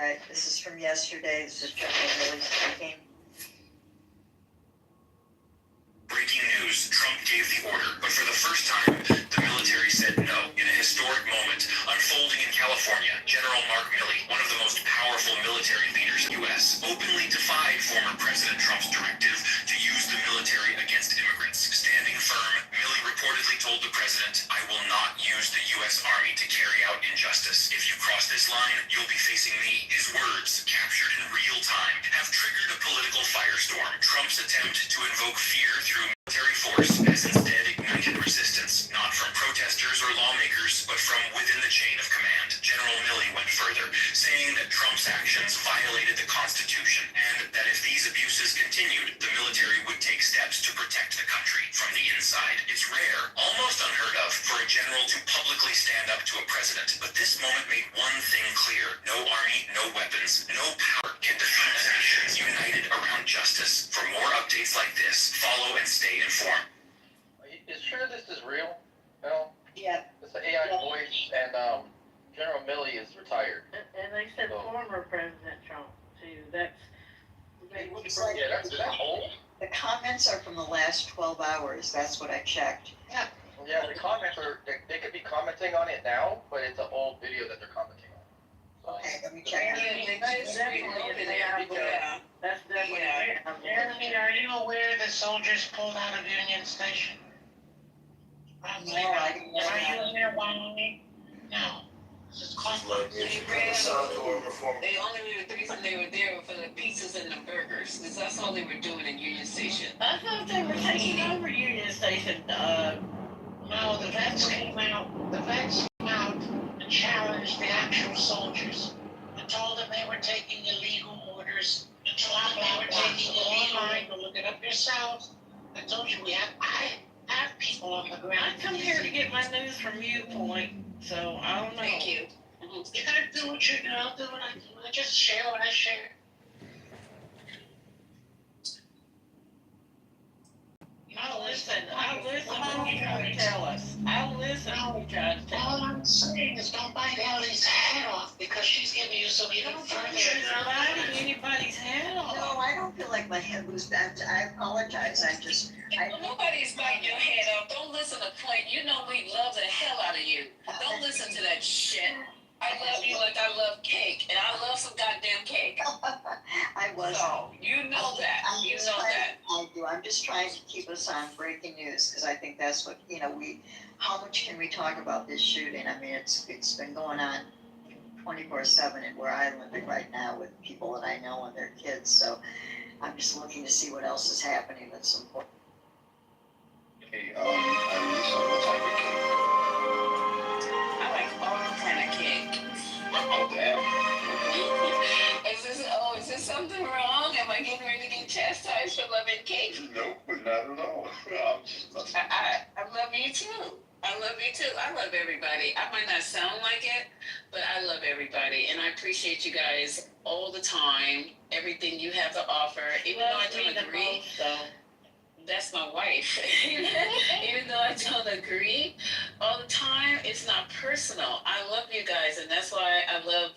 right, this is from yesterday. This is General Milley speaking. Breaking news, Trump gave the order, but for the first time, the military said no. In a historic moment unfolding in California, General Mark Milley, one of the most powerful military leaders in the U.S., openly defied former President Trump's directive to use the military against immigrants. Standing firm, Milley reportedly told the president, "I will not use the U.S. Army to carry out injustice. If you cross this line, you'll be facing me." His words, captured in real time, have triggered a political firestorm. Trump's attempt to invoke fear through military force has instead ignited resistance, not from protesters or lawmakers, but from within the chain of command. General Milley went further, saying that Trump's actions violated the Constitution, and that if these abuses continued, the military would take steps to protect the country from the inside. It's rare, almost unheard of, for a general to publicly stand up to a president, but this moment made one thing clear: no army, no weapons, no power can defeat nations united around justice. For more updates like this, follow and stay informed. Are you sure this is real? No? Yeah. It's an AI voice, and General Milley is retired. And they said former President Trump, too. That's... It looks like Yeah, that's old. the comments are from the last 12 hours. That's what I checked. Yeah, the comments are, they could be commenting on it now, but it's an old video that they're commenting on. So, Okay, let me check. That's definitely an AI voice. That's definitely an AI voice. Jeremy, are you aware the soldiers pulled out of Union Station? No, I didn't know Are you that. aware why? No. This is cosmic. They only the reason they were there were for the pizzas and the burgers, because that's all they were doing in Union Station. I thought they were taking over Union Station. No, the vets came out. The vets came out and challenged the actual soldiers and told them they were taking illegal orders. And told them they were taking illegal. Look it up yourselves. I told you I have people on the ground. I come here to get my news from Viewpoint, so I don't know. Thank you. You gotta do what you do. I'll do what I do. I just share what I share. I'll listen when you try to tell us. I'll listen when you try to tell us. All I'm saying is don't bite Ellie's head off because she's giving you some even further. You're biting anybody's head off. No, I don't feel like my head was bent. I apologize. Nobody's biting your head off. Don't listen to Point. You know we love the hell out of you. Don't listen to that shit. I love you like I love cake, and I love some goddamn cake. I wasn't. So, you know that. You know that. I do. I'm just trying to keep us on breaking news because I think that's what, how much can we talk about this shooting? I mean, it's been going on 24/7 and where I live right now with people that I know and their kids. So I'm just looking to see what else is happening that's important. hey, Lisa, what type of cake? I like all kind of cake. Oh, damn. Is this something wrong? Am I getting ready to get chastised for loving cake? Nope, not at all. I love you too. I love you too. I love everybody. I might not sound like it, but I love everybody. And I appreciate you guys all the time. Everything you have to offer. Even though I don't agree. That's my wife. Even though I don't agree all the time, it's not personal. I love you guys, and that's why I love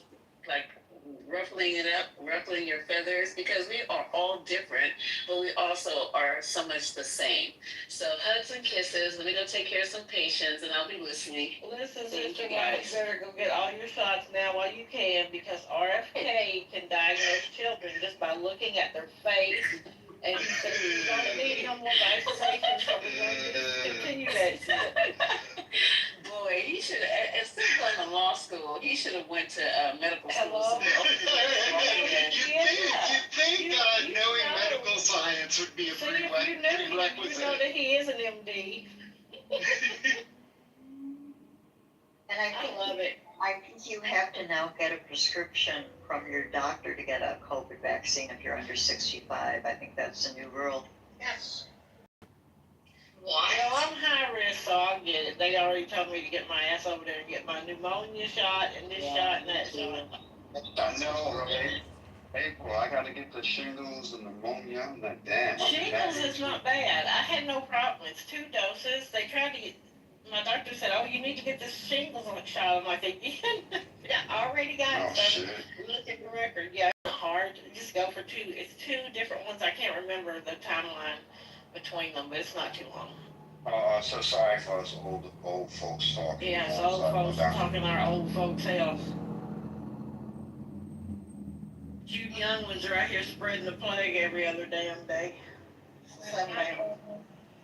ruffling it up, ruffling your feathers, because we are all different, but we also are so much the same. So hugs and kisses. Let me go take care of some patients, and I'll be listening. Listen, Sister White, you better go get all your shots now while you can, because RFK can diagnose children just by looking at their face. And he said, we don't need no more vaccination, so we're going to just continue that shit. Boy, he should have, instead of going to law school, he should have went to medical school. Knowing medical science would be a prerequisite. You know that he is an MD. And I love it. I think you have to now get a prescription from your doctor to get a COVID vaccine if you're under 65. I think that's the new rule. Yes. Well, I'm high risk, so I'll get it. They already told me to get my ass over there and get my pneumonia shot and this shot and that shot. I know, April, I gotta get the shingles and pneumonia. I'm like, damn. Shingles is not bad. I had no problem. It's 2 doses. They tried to get, my doctor said, oh, you need to get this shingles shot. I'm like, I already got it. So shit. looking it's two different ones. I can't remember the timeline between them, but it's not too long. So sorry for us old folks talking. Yeah, it's old folks talking our old folks' health. You young ones are out here spreading the plague every other damn day.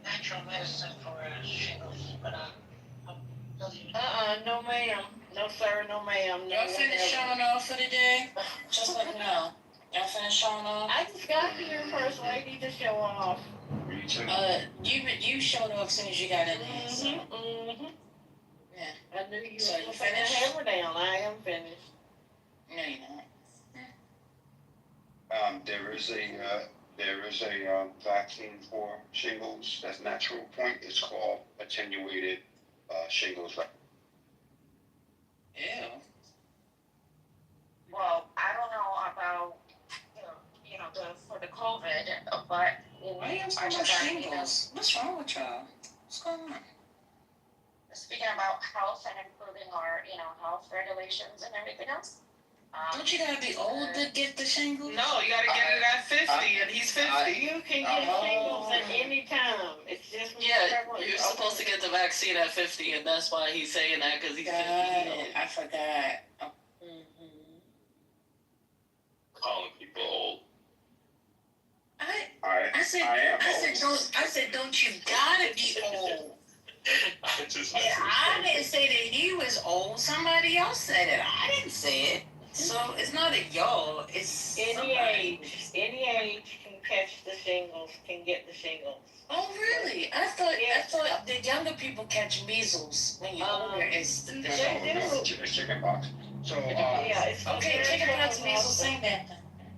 Natural medicine for shingles, but No ma'am. No sir, no ma'am. No Y'all finished whatever. showing off for the day? Just let me know. Y'all finished showing off? I just got here, first lady, to show off. Me too. You showed off as soon as you got in there. So. Yeah. I knew you So were you gonna put the finished? hammer down. I am finished. No, you're not. There is a vaccine for shingles that's natural point. It's called attenuated shingles. Ew. well, I don't know about for the COVID, but Why you talking about shingles? What's wrong with y'all? What's going on? speaking about health and improving our health regulations and everything else. Don't you gotta be old to get the shingles? No, you gotta get it at 50, and he's 50. You can get shingles at any time. It's just You're supposed to get the vaccine at 50, and that's why he's saying that, because he's 50. I forgot. Calling people old. I said, don't you gotta be old? I just And I didn't say that he was old. Somebody else said it. I didn't say it. So it's not a y'all. It's Any age can catch the shingles, can get the shingles. Oh really? I thought the younger people catch measles when you're older. It's It's chickenpox. So it's okay. Chickenpox, measles, same thing.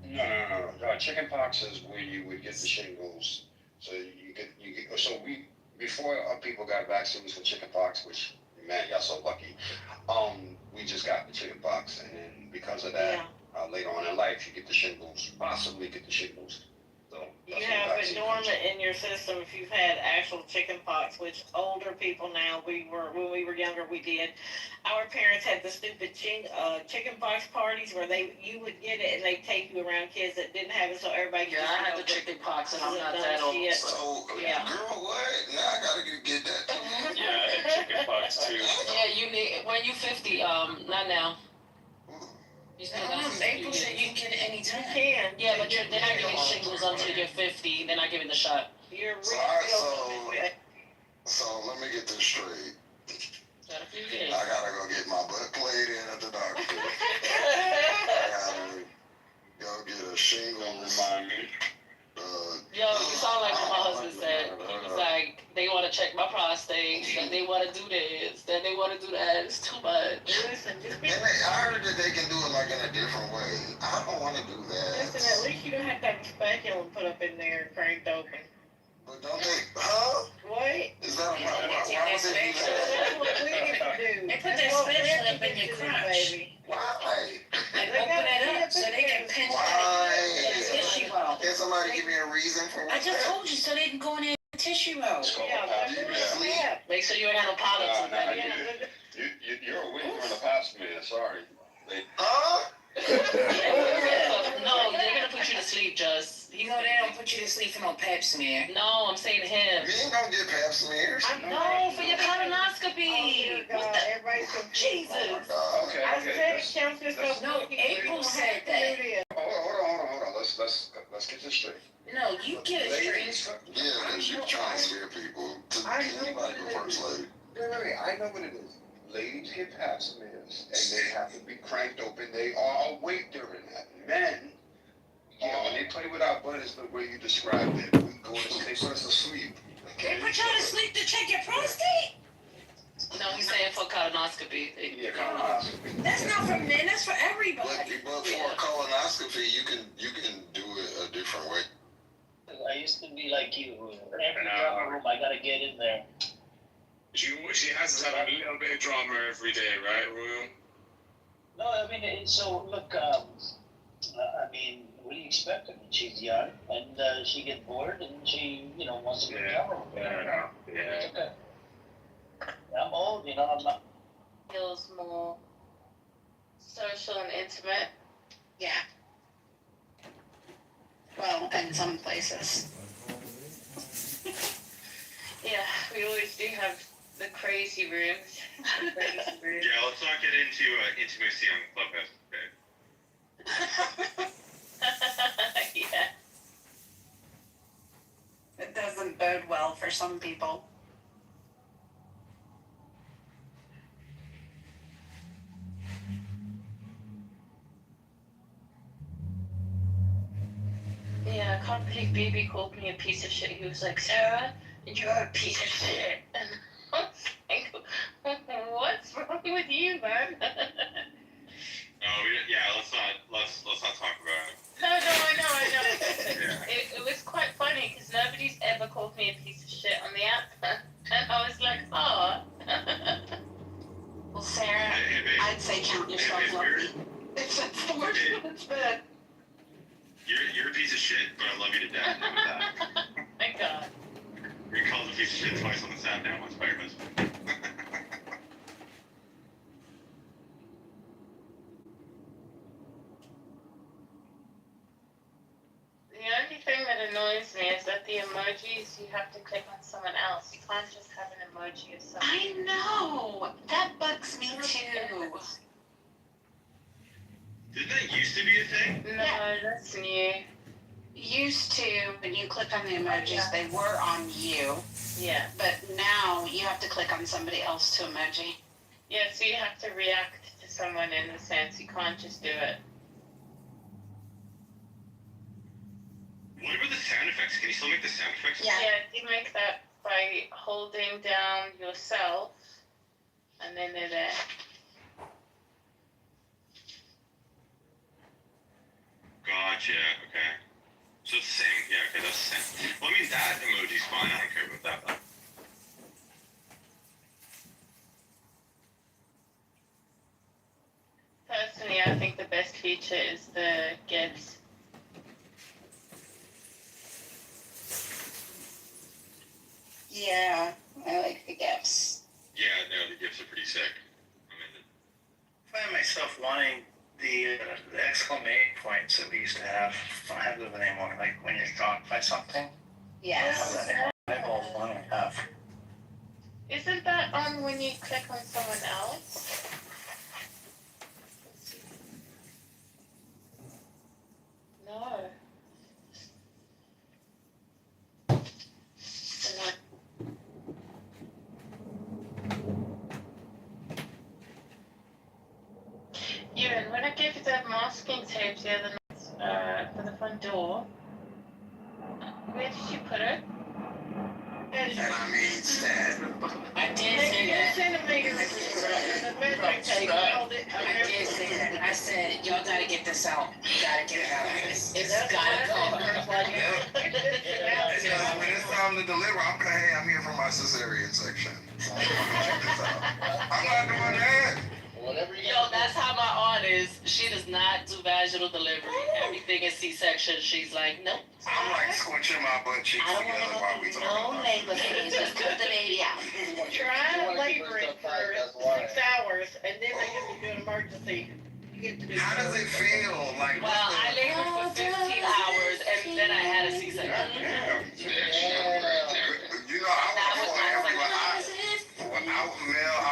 no. Chickenpox is where you would get the shingles. So you get. So before people got vaccines for chickenpox, which man, y'all so lucky. We just got the chickenpox, and then because of that, later on in life, you get the shingles, possibly get the shingles. So you have it dormant in your system if you've had actual chicken pox, which older people now, when we were younger, we did. Our parents had the stupid chicken pox parties where you would get it and they'd take you around kids that didn't have it, so everybody could I had the chicken pox, and I'm not that old. So, Yeah. girl, what? Now I gotta get that. Yeah, I had chicken pox too. Yeah, you need, when you 50, not now. You still got April said you can get it anytime. You can. Yeah, but they're not giving shingles until you're 50. They're not giving the shot. You're So let me get this straight. Got a few I years. gotta go get my butt played in at the doctor. I gotta go get a shingle. Remind me. Yo, you sound like what my husband said. He was like, they want to check my prostate, then they want to do this, then they want to do that. It's too much. Listen, I heard that they can do it like in a different way. I don't want to do that. listen, at least you don't have to have a speculum put up in there and cranked open. But don't they? Huh? What? Is that why would they do That's that? what we need to do. They put that That's what special we up in need your to do, crotch. baby. Why? And open it up so they can pinch that tissue out. Can somebody give me a reason for I just told you so they can go in there and tissue out. Yeah, that's what we have. Make sure you ain't got no polyps in there. You're a wig on a past man, sorry. Huh? No, they're gonna put you to sleep, just. You know they don't put you to sleep for no pap smear. No, I'm saying him. Men don't get pap smears. No, for your colonoscopy. God, everybody's confused. Jesus. Okay, I said, No, April said that. Hold on. Let's get this straight. No, you get it straight. Ladies, yeah, because you're trying to scare people. Anybody go first, lady. Wait, I know what it is. Ladies get pap smears, and they have to be cranked open. They are awake during that. Men, when they play with our buttons the way you described it, we go to they put us to sleep. They put you to sleep to check your prostate? No, he's saying for colonoscopy. Yeah, colonoscopy. That's not for men, that's for everybody. But for a colonoscopy, you can do it a different way. I used to be like you. Every drama room, I gotta get in there. She has to have a little bit of drama every day, right, Royal? No, I mean, so look, I mean, what do you expect? I mean, she's young, and she gets bored, and she, wants to be in the drama room. Yeah. It's okay. I'm old, I'm not. Feels more social and intimate. Yeah. in some places. Yeah, we always do have the crazy rooms. The crazy rooms. Yeah, let's not get into intimacy on Clubhouse today. Yeah. It doesn't bode well for some people. Yeah, I can't believe BB called me a piece of shit. He was like, Sarah, you're a piece of shit. And I was like, what's wrong with you, man? Let's not talk about it. No, I know. Yeah. It was quite funny because nobody's ever called me a piece of shit on the app. And I was like, oh. Well, Sarah, Hey, babe. I'd say count yourself lucky. If that's the word that's bad. You're a piece of shit, but I love you to death. Know that. My God. You're called a piece of shit twice on this app now, once by your husband. The only thing that annoys me is that the emojis, you have to click on someone else. You can't just have an emoji of someone. I know. That bugs me too. Did that used to be a thing? No, that's new. Used to, when you click on the emojis, they were on you. Yeah. But now you have to click on somebody else to emoji. Yeah, so you have to react to someone in a sense. You can't just do it. What about the sound effects? Can you still make the sound effects? Yeah. You make that by holding down yourself, and then they're there. Gotcha, okay. So it's the same, yeah, okay, that's the same. Well, I mean, that emoji's fine, I don't care about that, though. Personally, I think the best feature is the GIFs. Yeah, I like the gifts. Yeah, no, the gifts are pretty sick. I mean, I find myself wanting the exclamation points that we used to have. I don't have them anymore. Like when you're shocked by something. Yes. I've always wanted to have. Isn't that on when you click on someone else? Let's see. No. Ewan, when I gave you that masking tape the other night for the front door, where did you put it? And I mean, Stan. I did say that. Centimeters. The measuring tape. Held it. I did say that. I said, y'all gotta get this out. You gotta get it out. It's gotta go. Yeah, when it's time to deliver, I'm here for my cesarean section. So I'm not doing that. Whatever you Yo, that's how my aunt is. She does not do vaginal delivery. Everything is C-section. She's like, nope. I'm like squinching my butt cheeks I don't together while we want to talking no about labor pains. Just put the baby out. Try to labor it for 6 hours, and then they have to do an emergency. You get to do How does it feel? Like, Well, I labored for 15 hours and then I had a C-section. damn. You know, I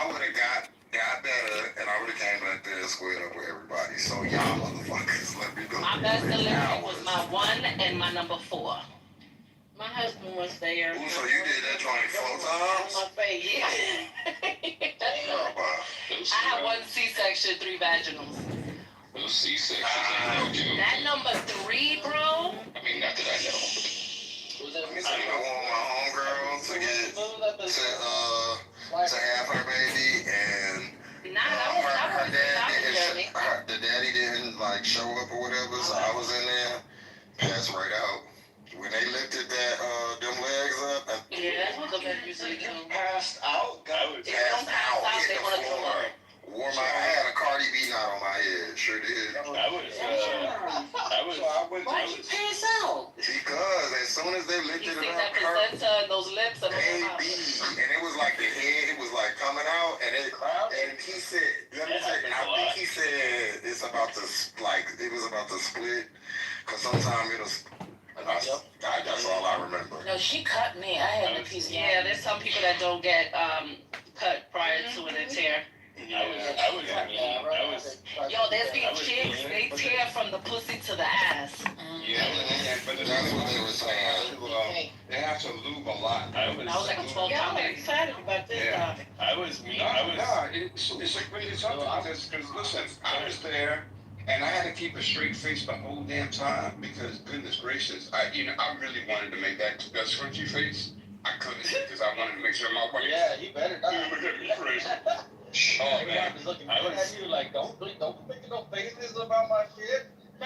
would have got better, and I would have came back there and squared up with everybody. So y'all motherfuckers, let me go. My best delivery was my 1 and my number 4. My husband was there. Ooh, so you did that joint 4 times? On my face. Oh, wow. I had 1 C-section, 3 vaginals. those C-sections, That number 3, bro. I mean, not that I know. I want my homegirl to get to have her baby, and the daddy didn't like show up or whatever, so I was in there, passed right out. When they lifted them legs up, Yeah, that's what the usually do. passed out, If you don't pass out, hit they the want to floor. throw up. I had a Cardi B knot on my head, sure did. Why'd you pass out? Because as soon as they You lifted see it that up, her placenta and those lips and baby, and it was like the head, it was like coming out, and he said, let me check, I think he said it's about to, like, it was about to split, because sometimes it'll, And that's all I remember. No, she cut me. I had a piece. Yeah, there's some people that don't get cut prior to when they tear. Yo, there's these chicks, they tear from the pussy to the ass. Yeah, but that's what they were saying. They have to lube a lot. I was like a 12-pound Y'all are excited about this Yeah. topic. It's like really something because listen, I was there and I had to keep a straight face the whole damn time because goodness gracious, I really wanted to make that scrunchy face. I couldn't because I wanted to make sure my wife. Yeah, you better not. Crazy. Oh man, was looking at you like, don't make no faces about my shit. I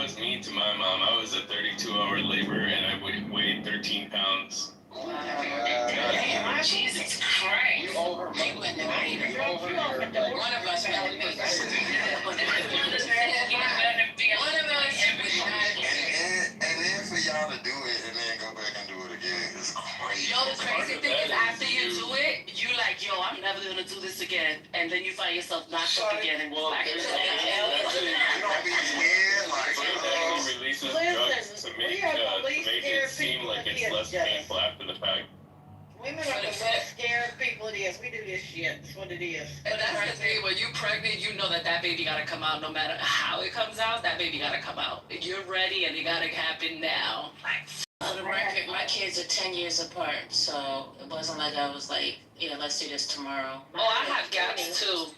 was mean to my mom. I was a 32-hour labor and I weighed 13 pounds. Jesus Christ. You over One of us really makes it. One of us And then for y'all to do it and then go back and do it again is crazy. Yo, the crazy thing is after you do it, you like, yo, I'm never gonna do this again. And then you find yourself knocked up again and Well, back. releases drugs to make it seem like it's less painful after the fact. Women are the most scared people it is. We do this shit. That's what it is. And that's the thing, when you're pregnant, you know that baby gotta come out no matter how it comes out, that baby gotta come out. You're ready and it gotta happen now. For the record, my kids are 10 years apart, so it wasn't like I was like, yeah, let's do this tomorrow. Oh, I have gaps too.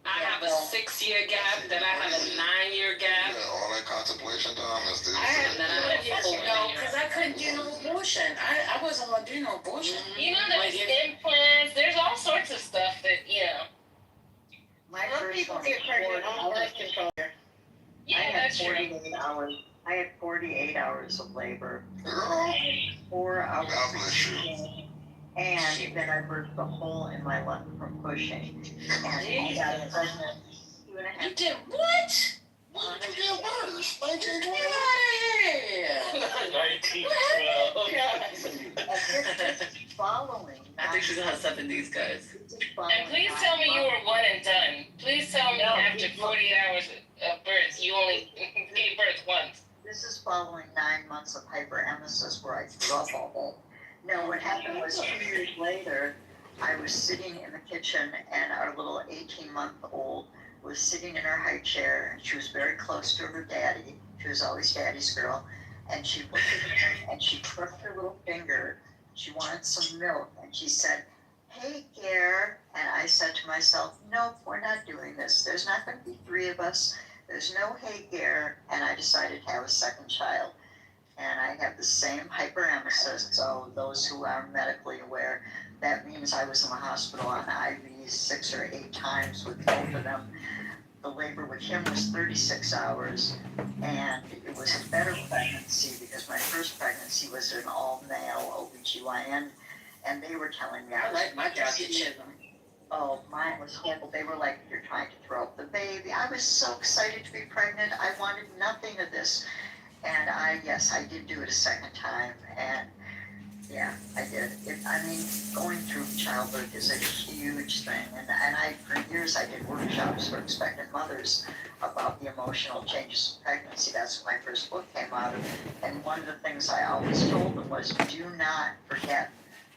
I have a 6-year gap, then I have a 9-year gap. Yeah, all that contemplation time is this. I had And then I have a 4-year. no, because I couldn't do no abortion. I wasn't gonna do no abortion. You know, there's implants, the's all sorts of stuff that, My Some first people one get was pregnant 40 on birth control. yeah, that's true. 48 hours. I had 48 hours of labor. Girl, 4 hours. God bless you. And then I burst a hole in my lung from pushing. And I got pregnant 2.5 You did what? When did you get worse? 1920? Get out of here! 1912. following. I think she's gonna have 70s, guys. And please tell me you were one and done. Please tell me after 48 hours of birth, you only gave birth once. This is following 9 months of hyperemesis where I threw up all day. No, what happened was 2 years later, I was sitting in the kitchen and our little 18-month-old was sitting in her high chair and she was very close to her daddy. She was always daddy's girl. And she looked at him and she crooked her little finger. She wanted some milk and she said, "Hey, Gare." And I said to myself, nope, we're not doing this. There's not going to be 3 of us. There's no hey, Gare. And I decided to have a second child. And I have the same hyperemesis, so those who are medically aware, that means I was in the hospital on IVs 6 or 8 times with both of them. The labor with him was 36 hours, and it was a better pregnancy because my first pregnancy was an all-male OBGYN, and they were telling me I like my job, you children. oh, mine was horrible. They were like, you're trying to throw up the baby. I was so excited to be pregnant. I wanted nothing of this. And I did do it a second time, and yeah, I did. Going through childbirth is a huge thing, and for years I did workshops for expectant mothers about the emotional changes of pregnancy. That's when my first book came out, and one of the things I always told them was, do not forget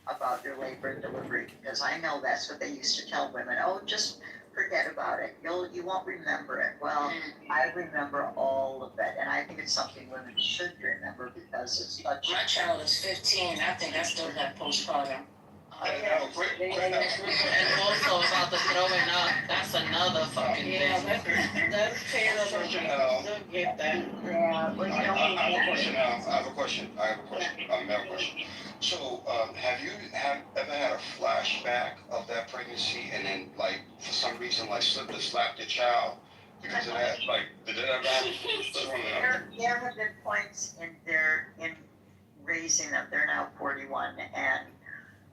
about your labor and delivery, because I know that's what they used to tell women. Oh, just forget about it. You won't remember it. Well, I remember all of it, and I think it's something women should remember because it's such. My child is 15. I think I still got postpartum. And also about the throwing up, that's another fucking Yeah, thing. that's terrible. Don't get that. Yeah, well, I have a question now. I have a question. A male question. So, have you ever had a flashback of that pregnancy and then, like, for some reason, like, slipped or slapped your child because of that? Like, did that ever happen? There have been points in raising them. They're now 41 and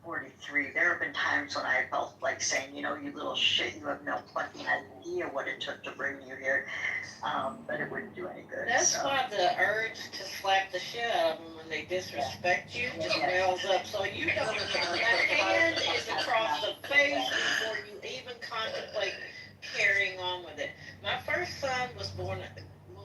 43. There have been times when I felt like saying, you little shit, you have no fucking idea what it took to bring you here. But it wouldn't do any good. That's why the urge to slap the shit out of them when they disrespect you just wells up. So you know the hand is across the face before you even contemplate carrying on with it. My first son was born,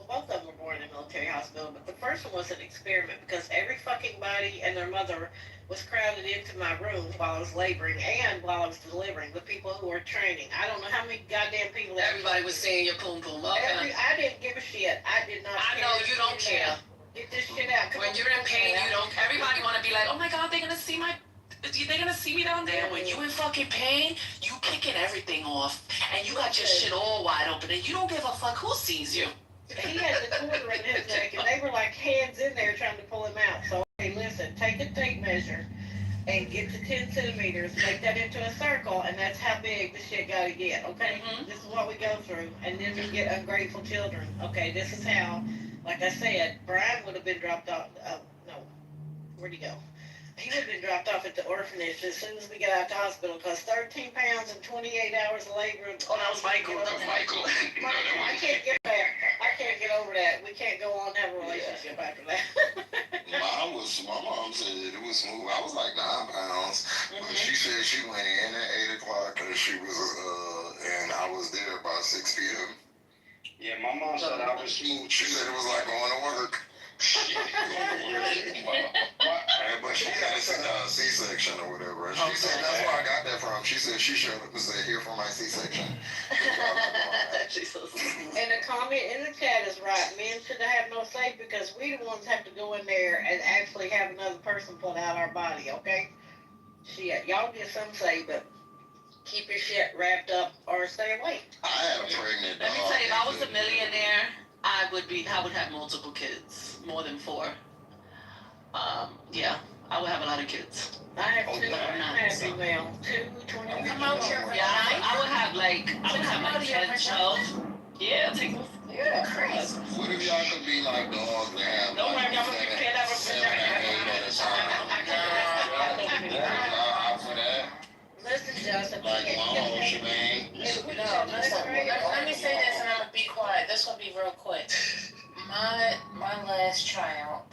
both of them were born in the military. military hospital, but the first one was an experiment because every fucking body and their mother was crowded into my room while I was laboring and while I was delivering. The people who were training, I don't know how many goddamn people. Everybody was saying your poom poom. Okay. I didn't give a shit. I did not. I know you don't care. Get this shit out. When you're in pain, you don't. Everybody want to be like, oh my god, they're gonna see my. They're gonna see me down there. When you in fucking pain, you kicking everything off, and you got your shit all wide open, and you don't give a fuck who sees you. He had the quarter in his neck, and they were like hands in there trying to pull him out. So, hey, listen, take a tape measure and get to 10 centimeters, make that into a circle, and that's how big the shit gotta get, okay? Mhm. This is what we go through, and then we get ungrateful children, okay? This is how, like I said, Brian would have been dropped off, no, where'd he go? He would have been dropped off at the orphanage as soon as we got out of the hospital, because 13 pounds and 28 hours of labor. Oh, that was Michael. That was Michael. No, that I was can't get back. I can't get over that. We can't go on and have a relationship after that. my mom said it was smooth. I was like 9 pounds. But she said she went in at 8 o'clock and she was and I was there by 6 p.m. Yeah, my mom said I was smooth. She said it was like going to work. But she had a C-section or whatever. And she said that's where I got that from. She said she showed up and said, here for my C-section. And the comment in the chat is right. Men should have no say because we the ones have to go in there and actually have another person put out our body, okay? Shit, y'all get some say, but keep your shit wrapped up or stay away. I had a pregnant dog. Let me tell you, if I was a millionaire, I would have multiple kids, more than 4. Yeah, I would have a lot of kids. I have 2. I have female. 2, 20. Come out here. Yeah, I would have like 10, 12. Yeah, take. Yeah, Crazy. What if y'all could be like dogs and have Don't like worry, I'm gonna prepare that 7 and 8 at a time? Y'all for that? Listen, Justin. Like long shebang? Let me say this and I'm gonna be quiet. This will be real quick. My last child,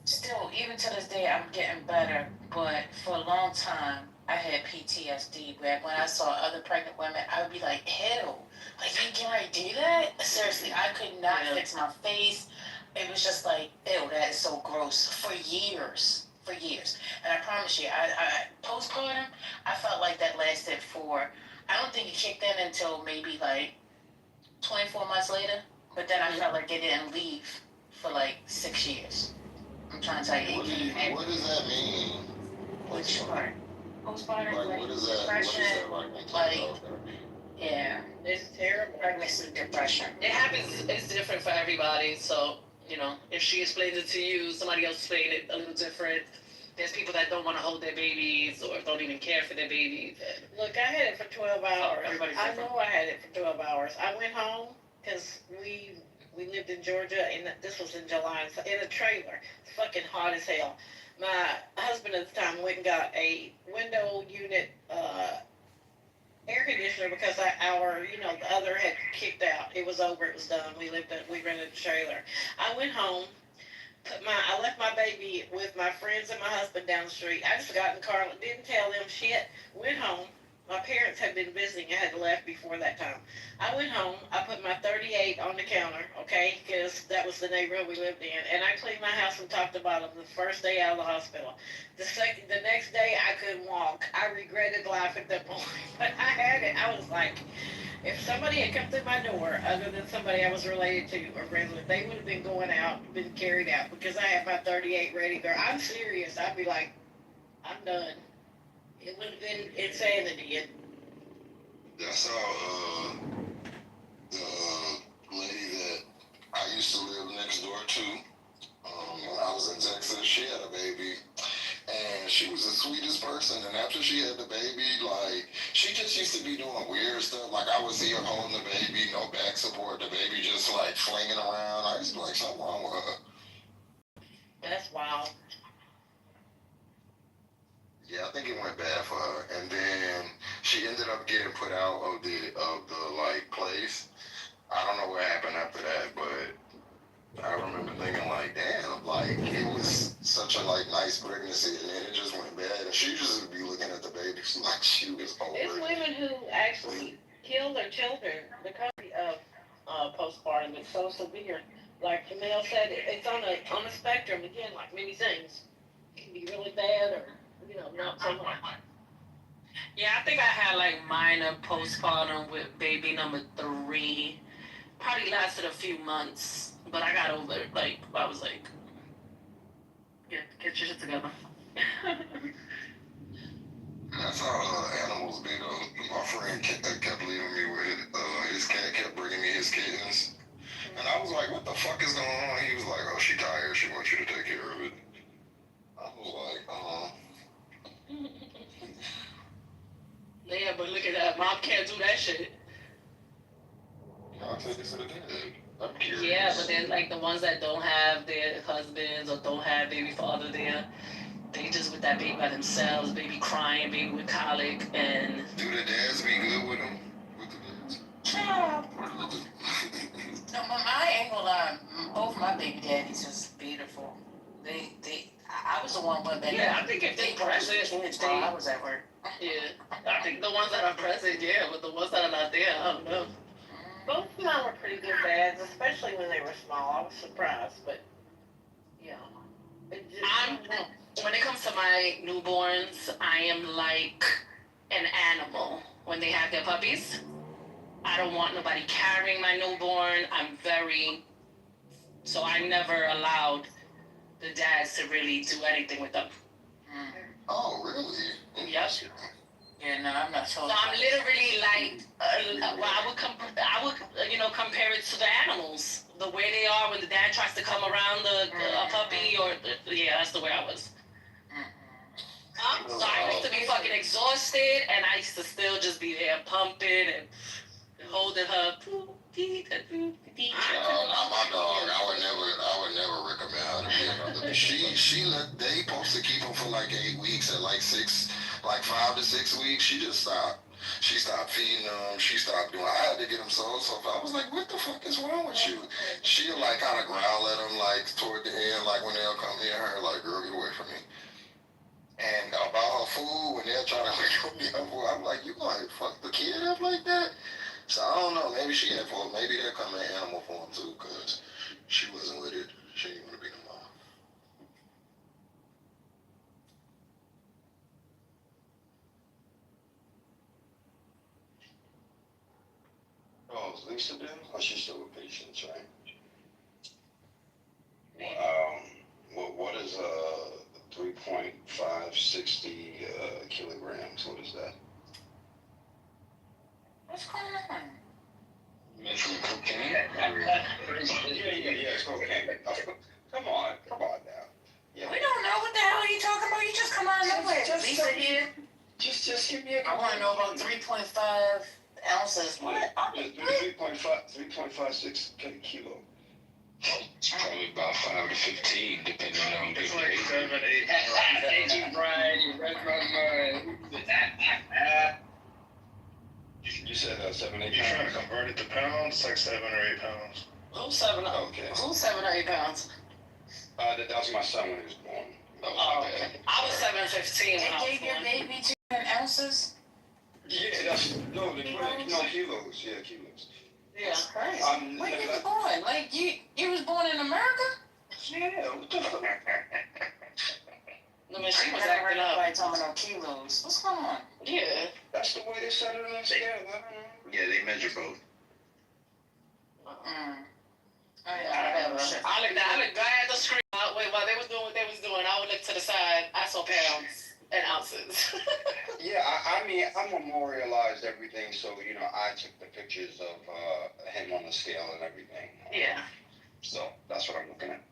still, even to this day, I'm getting better, but for a long time, I had PTSD, where when I saw other pregnant women, I would be like, ew, like, you can I do that? Seriously, I could not fix my face. It was just like, ew, that is so gross, for years. And I promise you, I postpartum, I felt like that lasted for, I don't think it kicked in until maybe like 24 months later, but then I felt like it didn't leave for like 6 years. I'm trying to tell you. What does that mean? Which part? Postpartum, Like, what is that? depression, Like, yeah, It's terrible. pregnancy depression. It happens. It's different for everybody. So if she explains it to you, somebody else explained it a little different. There's people that don't want to hold their babies or don't even care for their babies. Look, I had it for 12 hours. everybody's I different. know I had it for 12 hours. I went home because we lived in Georgia, and this was in July, in a trailer. It's fucking hot as hell. My husband at the time went and got a window unit air conditioner because the other had kicked out. It was over. It was done. We rented a trailer. I went home. I left my baby with my friends and my husband down the street. I just got in the car, didn't tell them shit. Went home. My parents had been visiting. I had left before that time. I went home. I put my 38 on the counter, okay, because that was the neighborhood we lived in. And I cleaned my house from top to bottom the first day out of the hospital. The next day, I couldn't walk. I regretted life at that point. But I had it. I was like, if somebody had come through my door, other than somebody I was related to or friends with, they would have been going out, been carried out, because I had my 38 ready to go. I'm serious. I'd be like, I'm done. It would have been insanity. That's how the lady that I used to live next door to, when I was in Texas, she had a baby. And she was the sweetest person. And after she had the baby, like, she just used to be doing weird stuff. Like, I would see her holding the baby, no back support, the baby just, like, flinging around. I used to be like, something wrong with her. That's wild. Yeah, I think it went bad for her. And then she ended up getting put out of the like, place. I don't know what happened after that, but I remember thinking, like, damn, like, it was such a, like, nice pregnancy, and then it just went bad. And she just would be looking at the baby like she was over. It's women who actually kill their children because of postpartum. It's so severe. Like Jamel said, it's on a spectrum again, like many things. It can be really bad or, not so much. Yeah, I think I had like minor postpartum with baby number 3. Probably lasted a few months, but I got over it. Like, I was like, get your shit together. That's how animals be though. My friend kept leaving me with his cat kept bringing me his kittens. And I was like, what the fuck is going on? He was like, oh, she tired. She wants you to take care of it. I was like, Yeah, but look at that. Mom can't do that shit. I'll take it to the dad. I'm curious. Yeah, but then like the ones that don't have their husbands or don't have baby father there, they just with that baby by themselves, baby crying, baby with colic, and Do the dads be good with them? With the dads? Child. No, I ain't gonna lie. Both my baby daddies was beautiful. I was the one with that. yeah, I think if they present, kids they, while I was at work. yeah, I think the ones that are present, yeah, but the ones that are not there, I don't know. Both of mine were pretty good dads, especially when they were small. I was surprised, but yeah. It just, When it comes to my newborns, I am like an animal when they have their puppies. I don't want nobody carrying my newborn. So I never allowed the dads to really do anything with them. Oh, really? Yep. Yeah, no, I'm not sure. So I'm literally like, I would compare it to the animals. The way they are when the dad tries to come around a puppy yeah, that's the way I was. So I used to be fucking exhausted, and I used to still just be there pumping and holding her. No, not my dog. I would never recommend her to be another. They supposed to keep him for like 8 weeks at like 5 to 6 weeks. She just stopped. She stopped feeding him. She stopped doing. I had to get him so I was like, what the fuck is wrong with you? She'll like kind of growl at him like toward the end, like when they'll come near her, like, girl, get away from me. And about her food, when they're trying to hook me up, I'm like, you gonna fuck the kid up like that? So I don't know. Maybe she had for. Maybe they're coming in animal form too, cause she wasn't with it. She didn't want to be the mom. Oh, is Lisa there? Oh, she's still with patients, right? What is 3.560 kilograms? What is that? What's going on? Measuring cocaine? Yeah, it's cocaine. Come on now. Yeah. We don't know what the hell you talking about. You just come out of nowhere. Lisa here. Just give me a. I want to know about 3.5 ounces. What? 3.56 kilo. It's probably about 5 to 15, depending on the It's like day. 7, 8. Thank you, Brian. You read my mind. You said 7, 8 You're trying pounds. to convert it to pounds? It's like 7 or 8 pounds. Who's 7 Okay. Who's 7 or 8 pounds? That was my son when he was born. That was Oh, my bad. I was 7'15" when They I was gave your born. baby 10 ounces? Yeah, no, they put it, kilos. Yeah, kilos. Yeah. That's crazy. When you was born? Like, you was born in America? Yeah, what the fuck? I mean, she was I never heard acting up. nobody talking about kilos. What's going on? Yeah. That's the way they set it on scale. I don't know. Yeah, they measure both. Oh, yeah, I looked at the screen. Wait, while they was doing what they was doing, I would look to the side. I saw pounds and ounces. Yeah, I mean, I memorialized everything, so, I took the pictures of him on the scale and everything. Yeah. So, that's what I'm looking at.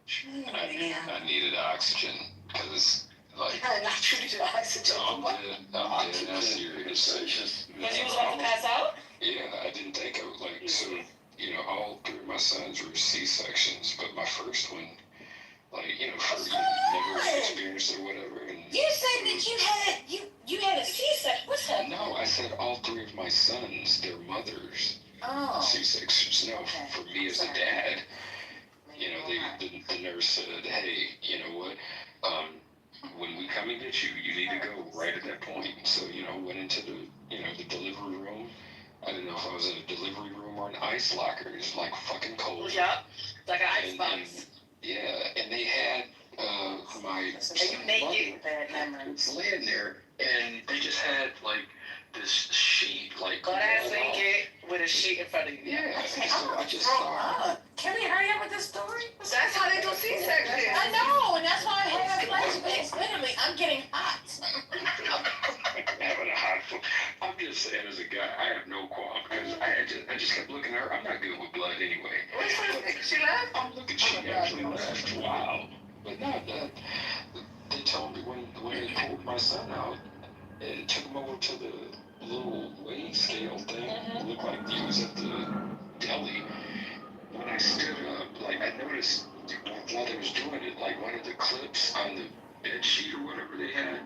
I needed oxygen, because, like, Not treated oxygen. I'm dead, I'm serious. Because you was about to pass out? Yeah, I didn't think I would, like, so, all 3 of my sons were C-sections, but my first one, like, never experienced or whatever. And You said that you had a C-section. What's that? No, I said all 3 of my sons, their mothers, Oh. C-sections. No, Okay. for me as a dad, the nurse said, hey, you know what, when we come and get you, you need to go right at that point. So, went into the, the delivery room, I didn't know if I was in a delivery room or an ice locker. It was like fucking cold. Yep. Like an ice And- box. Yeah, and they had my So you naked. Bad memories. laying there, and they just had like this sheet, like Butt ass naked with a sheet in front of you. Yeah, Okay, so I I'm just throw thought, up. Can we hurry up with this story? That's how they do C-section. I know, and that's why I have flashbacks. Literally, I'm getting hot. having a hot foot. I'm just saying, as a guy, I have no qualm because I just kept looking at her. I'm not good with blood anyway. She left? I'm looking. She actually left. Wow. But no, they told me when they pulled my son out and took him over to the little weighing scale thing. It looked like he was at the deli. When I stood up, like I noticed while they was doing it, like one of the clips on the bed sheet or whatever they had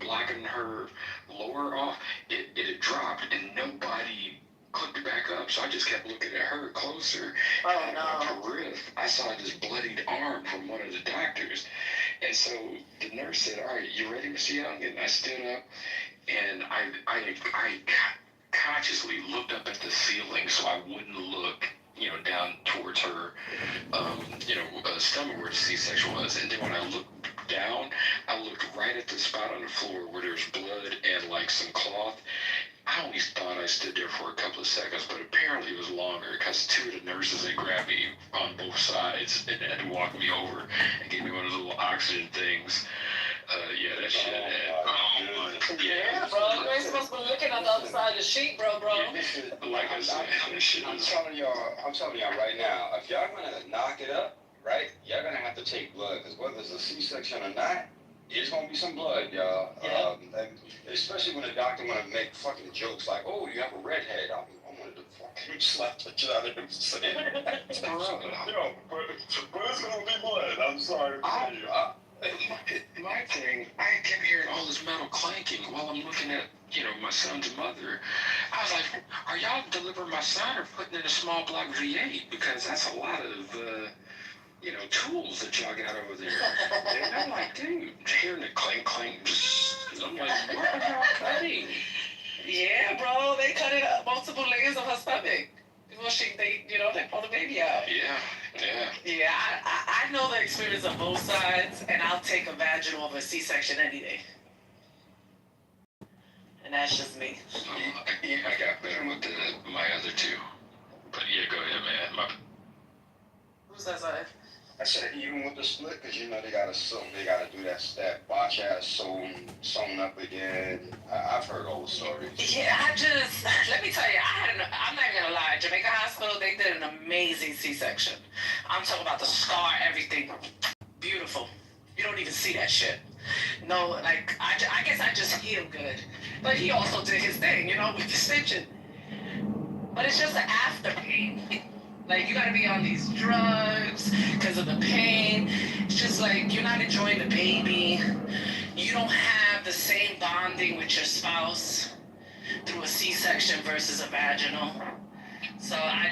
blocking her lower off, it had dropped and nobody clipped it back up. So I just kept looking at her closer. Oh, And no. on my periphery, I saw this bloodied arm from one of the doctors. And so the nurse said, "All right, you ready, Mr. Young?" And I stood up and I consciously looked up at the ceiling so I wouldn't look, down towards her, stomach where the C-section was. And then when I looked down, I looked right at the spot on the floor where there's blood and like some cloth. I only thought I stood there for a couple of seconds, but apparently it was longer because two of the nurses had grabbed me on both sides and had to walk me over and gave me one of those little oxygen things. Yeah, that shit. Yeah, bro. You ain't supposed to be looking on the other side of the sheet, bro. Like I said, that shit I'm was. telling y'all right now, if y'all gonna knock it up, right, y'all gonna have to take blood, because whether it's a C-section or not, there's gonna be some blood, y'all. Yeah. And especially when the doctor wanna make fucking jokes like, "Oh, you have a redhead." I wanted to fucking slap the shit out of him saying, "But it's gonna be blood. I'm sorry." My thing, I kept hearing all this metal clanking while I'm looking at, my son's mother. I was like, are y'all delivering my son or putting in a small block V8? Because that's a lot of, tools that y'all got over there. And I'm like, dude, hearing the clank, clank, I'm like, what are y'all cutting? Yeah, bro. They cut it up multiple layers of her stomach before they pull the baby out. Yeah. Yeah, I know the experience of both sides, and I'll take a vaginal over a C-section any day. And that's just me. I got better with my other two. But yeah, go ahead, man. Who's that side? I said even with the split, because they gotta do that botch ass sewn up again. I've heard old stories. Yeah, let me tell you, I'm not gonna lie, Jamaica Hospital, they did an amazing C-section. I'm talking about the scar, everything. Beautiful. You don't even see that shit. No, like, I guess I just healed good. But he also did his thing, with the stitching. But it's just the after pain. Like, you gotta be on these drugs because of the pain. It's just like, you're not enjoying the baby. You don't have the same bonding with your spouse through a C-section versus a vaginal. So I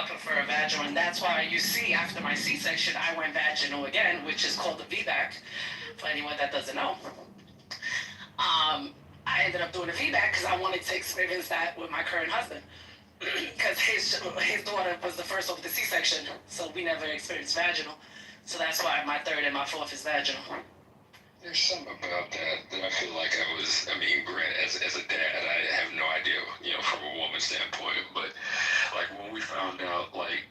prefer a vaginal. And that's why you see after my C-section, I went vaginal again, which is called the VBAC, for anyone that doesn't know. I ended up doing a VBAC because I wanted to experience that with my current husband. Because his daughter was the first over the C-section, so we never experienced vaginal. So that's why my third and my fourth is vaginal. There's something about that I feel like granted, as a dad, I have no idea, from a woman's standpoint, but like when we found out like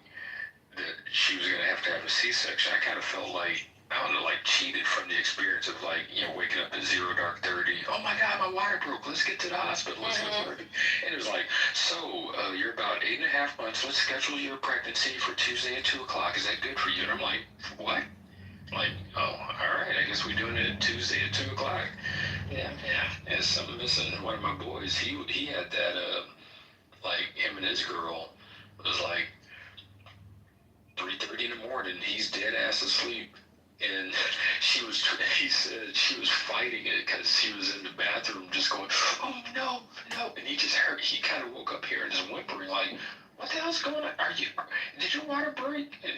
that she was gonna have to have a C-section, I kind of felt like, I don't know, like cheated from the experience of like, waking up at 0:30. Oh my God, my wire broke. Let's get to the hospital. Let's go to it. And it was like, so you're about 8.5 months. Let's schedule your pregnancy for Tuesday at 2:00. Is that good for you? And I'm like, what? Like, oh, all right. I guess we're doing it Tuesday at 2:00. Yeah. There's something missing. One of my boys, he had that. Like him and his girl was like 3:30 in the morning. He's dead ass asleep. And he said she was fighting it because he was in the bathroom just going, oh no. And he kind of woke up here and just whimpering like, what the hell's going on? Did your water break? And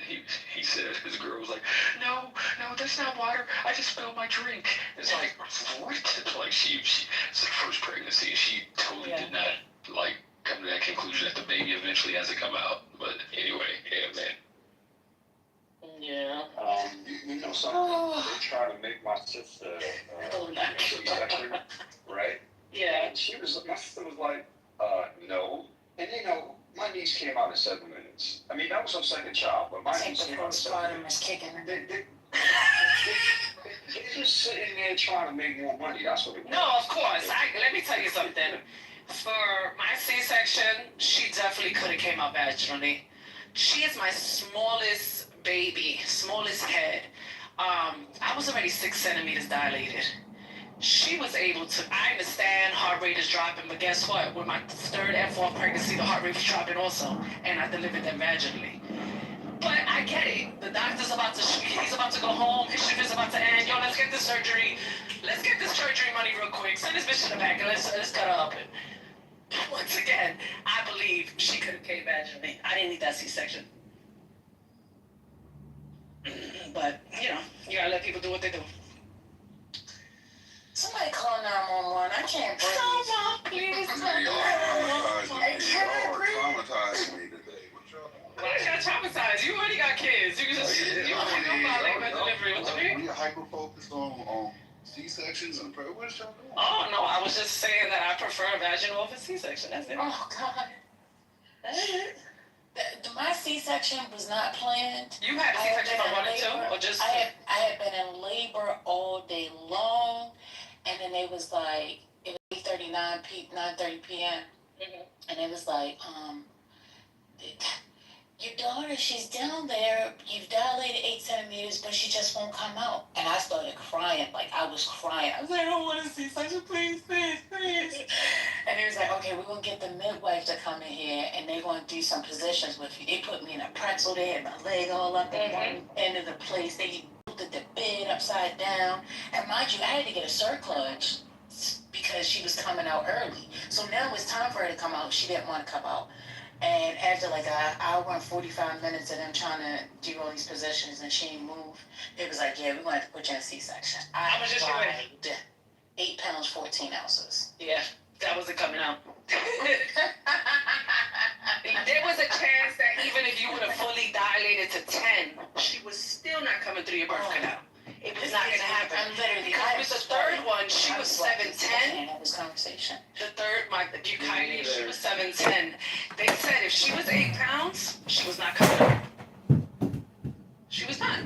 he said, his girl was like, no, that's not water. I just spilled my drink. It's like, what? Like it's the first pregnancy. She totally did not like come to that conclusion that the baby eventually has to come out. But anyway, yeah, man. Yeah. You know something? They try to make my sister C-section, right? Yeah. And my sister was like, no. And you know, my niece came out in 7 minutes. I mean, that was her second child, but my niece came out in 7 minutes. Kicking. They're just sitting there trying to make more money. That's what it was. No, of course. Let me tell you something. For my C-section, she definitely could have came out vaginally. She is my smallest baby, smallest head. I was already 6 centimeters dilated. She was able to, I understand heart rate is dropping, but guess what? With my third and fourth pregnancy, the heart rate was dropping also, and I delivered them vaginally. But I get it. The doctor's he's about to go home, his shift is about to end. Yo, let's get this surgery. Let's get this surgery money real quick. Send this bitch to the back and let's cut her up. And once again, I believe she could have came vaginally. I didn't need that C-section. But, you know, you gotta let people do what they do. Somebody call 911. I can't breathe. Someone, please. Traumatizing me today. What y'all doing? Why you got traumatized? You already got kids. You can just, you don't know about labor and delivery. What you mean? We are hyper-focused on C-sections and what y'all doing? Oh, no, I was just saying that I prefer vaginal over C-section. That's it. Oh, God. That's it. My C-section was not planned. You had a C-section for 1 and 2? Or just... I had been in labor all day long, and then it was like, it was 9:30 p.m. Mm-hmm. And it was like, your daughter, she's down there, you've dilated 8 centimeters, but she just won't come out. And I started crying, like I was crying. I was like, I don't want to see C-section, please, please, please. And he was like, okay, we're going to get the midwife to come in here, and they're going to do some positions with you. They put me in a pretzel, they had my leg all up at one end of the place. They moved the bed upside down. And mind you, I had to get a surcharge because she was coming out early. So now it's time for her to come out. She didn't want to come out. And after like an hour and 45 minutes of them trying to do all these positions and she didn't move, it was like, yeah, we're going to put you in C-section. How much did she weigh? 8 pounds, 14 ounces. Yeah, that wasn't coming out. There was a chance that even if you would have fully dilated to 10, she was still not coming through your birth canal. It was not going to happen. I'm literally. With the third one, she was 7'10". Have this conversation. The third, Kylie, she was 7'10". They said if she was 8 pounds, she was not coming out. She was not.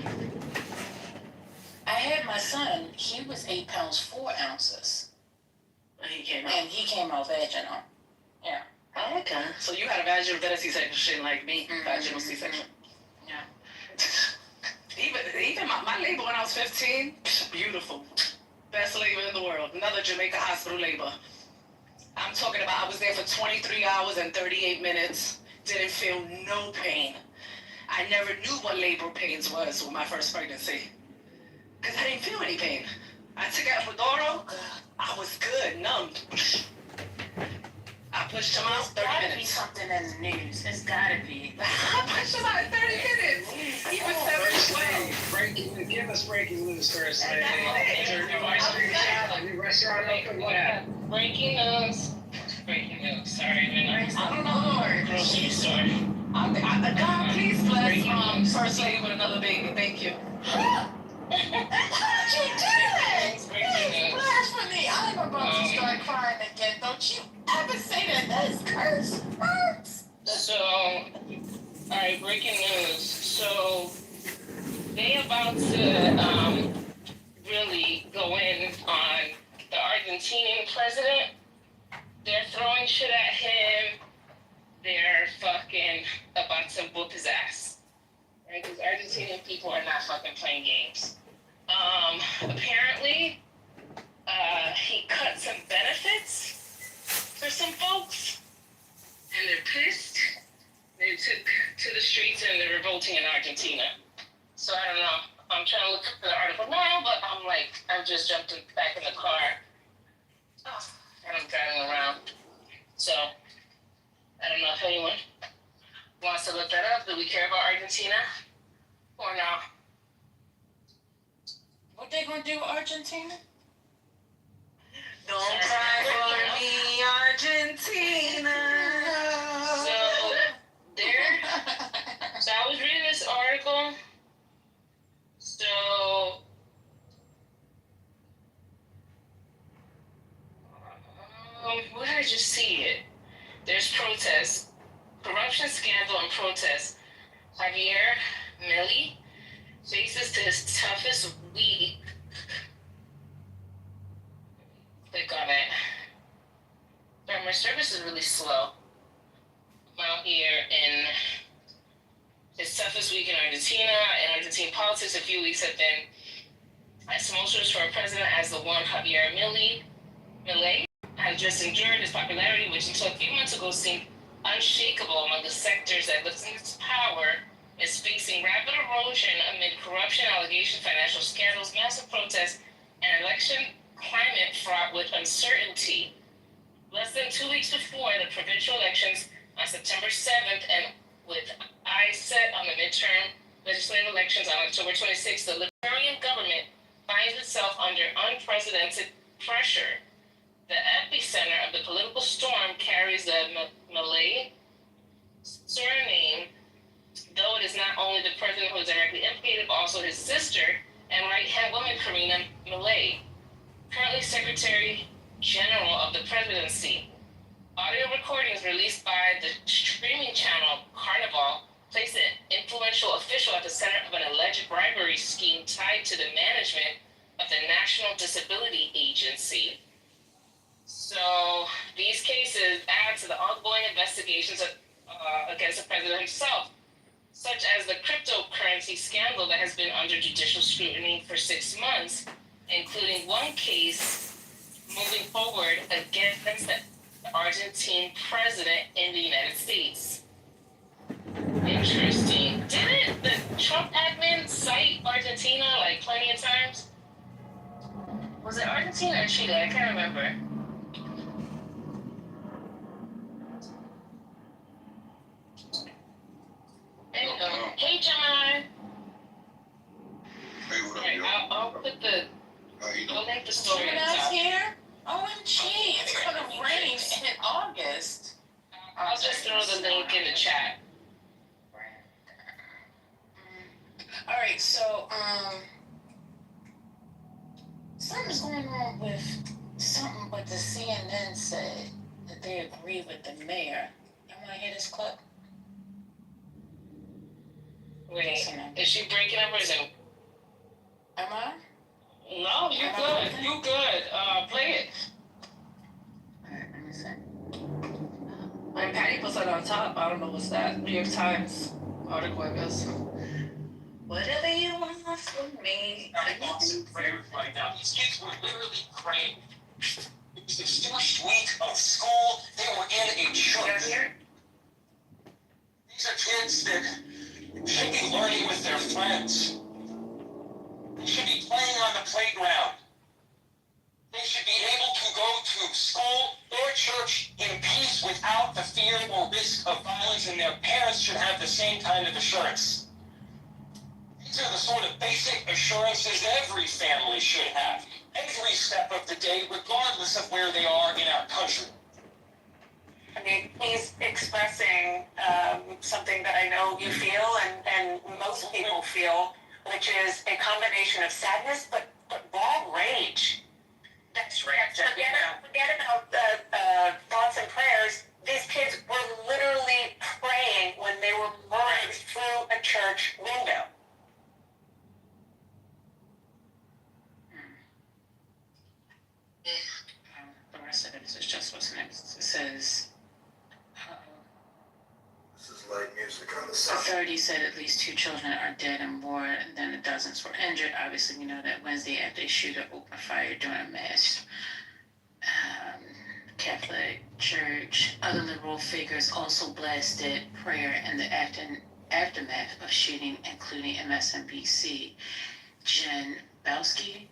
I had my son. He was 8 pounds 4 ounces. And he came out. And he came out vaginal. Yeah. Oh, okay. So you had a vaginal C-section like me, vaginal C-section. Yeah. Even my labor when I was 15, beautiful. Best labor in the world. Another Jamaica hospital labor. I'm talking about I was there for 23 hours and 38 minutes. Didn't feel no pain. I never knew what labor pains was with my first pregnancy. Because I didn't feel any pain. I took out Epidural. I was good, numb. I pushed him out 30 There's gotta be minutes. something in the news. It's gotta be. I pushed him out in 30 minutes. He was 7'12". Give us breaking news first. And that's it. Is there a new ice cream shop, a new restaurant open? What happened? Breaking news. Breaking news. Sorry, man. I don't know. Grocery store. God, please bless First Lady with another baby. Thank you. How did you do that? Breaking news. Blasphemy! I'm about to start crying again. Don't you ever say that? That's curse. Hurts. So, alright, breaking news. So, they about to really go in on the Argentinian president. They're throwing shit at him. They're fucking about to whoop his ass. Right? Because Argentinian people are not fucking playing games. Apparently, he cut some benefits for some folks, and they're pissed. They took to the streets and they're revolting in Argentina. So I don't know. I'm trying to look up the article now, but I've just jumped back in the car. And I'm driving around. So, I don't know if anyone wants to look that up. Do we care about Argentina? Or no? What they gonna do, Argentina? Don't cry for me, Argentina. there's protests, corruption scandal and protests. Javier Milei faces his toughest week. Click on it. Sorry, my service is really slow. I'm out here in his toughest week in Argentina, and Argentine politics. A few weeks have been as tumultuous for a president as the one Javier Milei has just endured. His popularity, which until a few months ago seemed unshakable among the sectors that lifted its power, is facing rapid erosion amid corruption allegations, financial scandals, massive protests, and election climate fraught with uncertainty. Less than 2 weeks before the provincial elections on September 7th, and with eyes set on the midterm legislative elections on October 26th, the Libertarian government finds itself under unprecedented pressure. The epicenter of the political storm carries the Milei surname, though it is not only the president who is directly implicated, but also his sister and right-hand woman, Karina Milei, currently Secretary General of the Presidency. Audio recordings released by the streaming channel Carnival place an influential official at the center of an alleged bribery scheme tied to the management of the National Disability Agency. So these cases add to the ongoing investigations against the president himself, such as the cryptocurrency scandal that has been under judicial scrutiny for 6 months, including one case moving forward against the Argentine president in the United States. Interesting. Didn't the Trump admin cite Argentina like plenty of times? Was it Argentina or Chile? I can't remember. Anyway, hey John. Hey, what up, Alright, yo? I'll put the How you I'll doing? link the story June at the that's top. here? OMG, it's gonna rain in August. I'll just throw the link in the chat. Alright, so, something's going on with something what the CNN said that they agree with the mayor. You wanna hear this clip? Wait, is she breaking up or is it? Am I? No, you good. You good. Play it. Alright, let me see. Like Patty puts it on top. I don't know what's that. New York Times article, I guess. Whatever you want from me. Right now, these kids were literally praying. It was the first week of school. They were in a church. These are kids that should be learning with their friends. They should be playing on the playground. They should be able to go to school or church in peace without the fear or risk of violence, and their parents should have the same kind of assurance. These are the sort of basic assurances every family should have, every step of the day, regardless of where they are in our country. I mean, he's expressing something that I know you feel and most people feel, which is a combination of sadness but raw rage. That's right. Forget about thoughts and prayers. These kids were literally praying when they were running through a church window. The rest of it is just what's next. It says, This is light music on the side. authorities said at least 2 children are dead and more than dozens were injured. Obviously, we know that Wednesday after a shooter opened fire during a mass Catholic church. Other liberal figures also blasted prayer in the aftermath of shooting, including MSNBC Jen Belsky,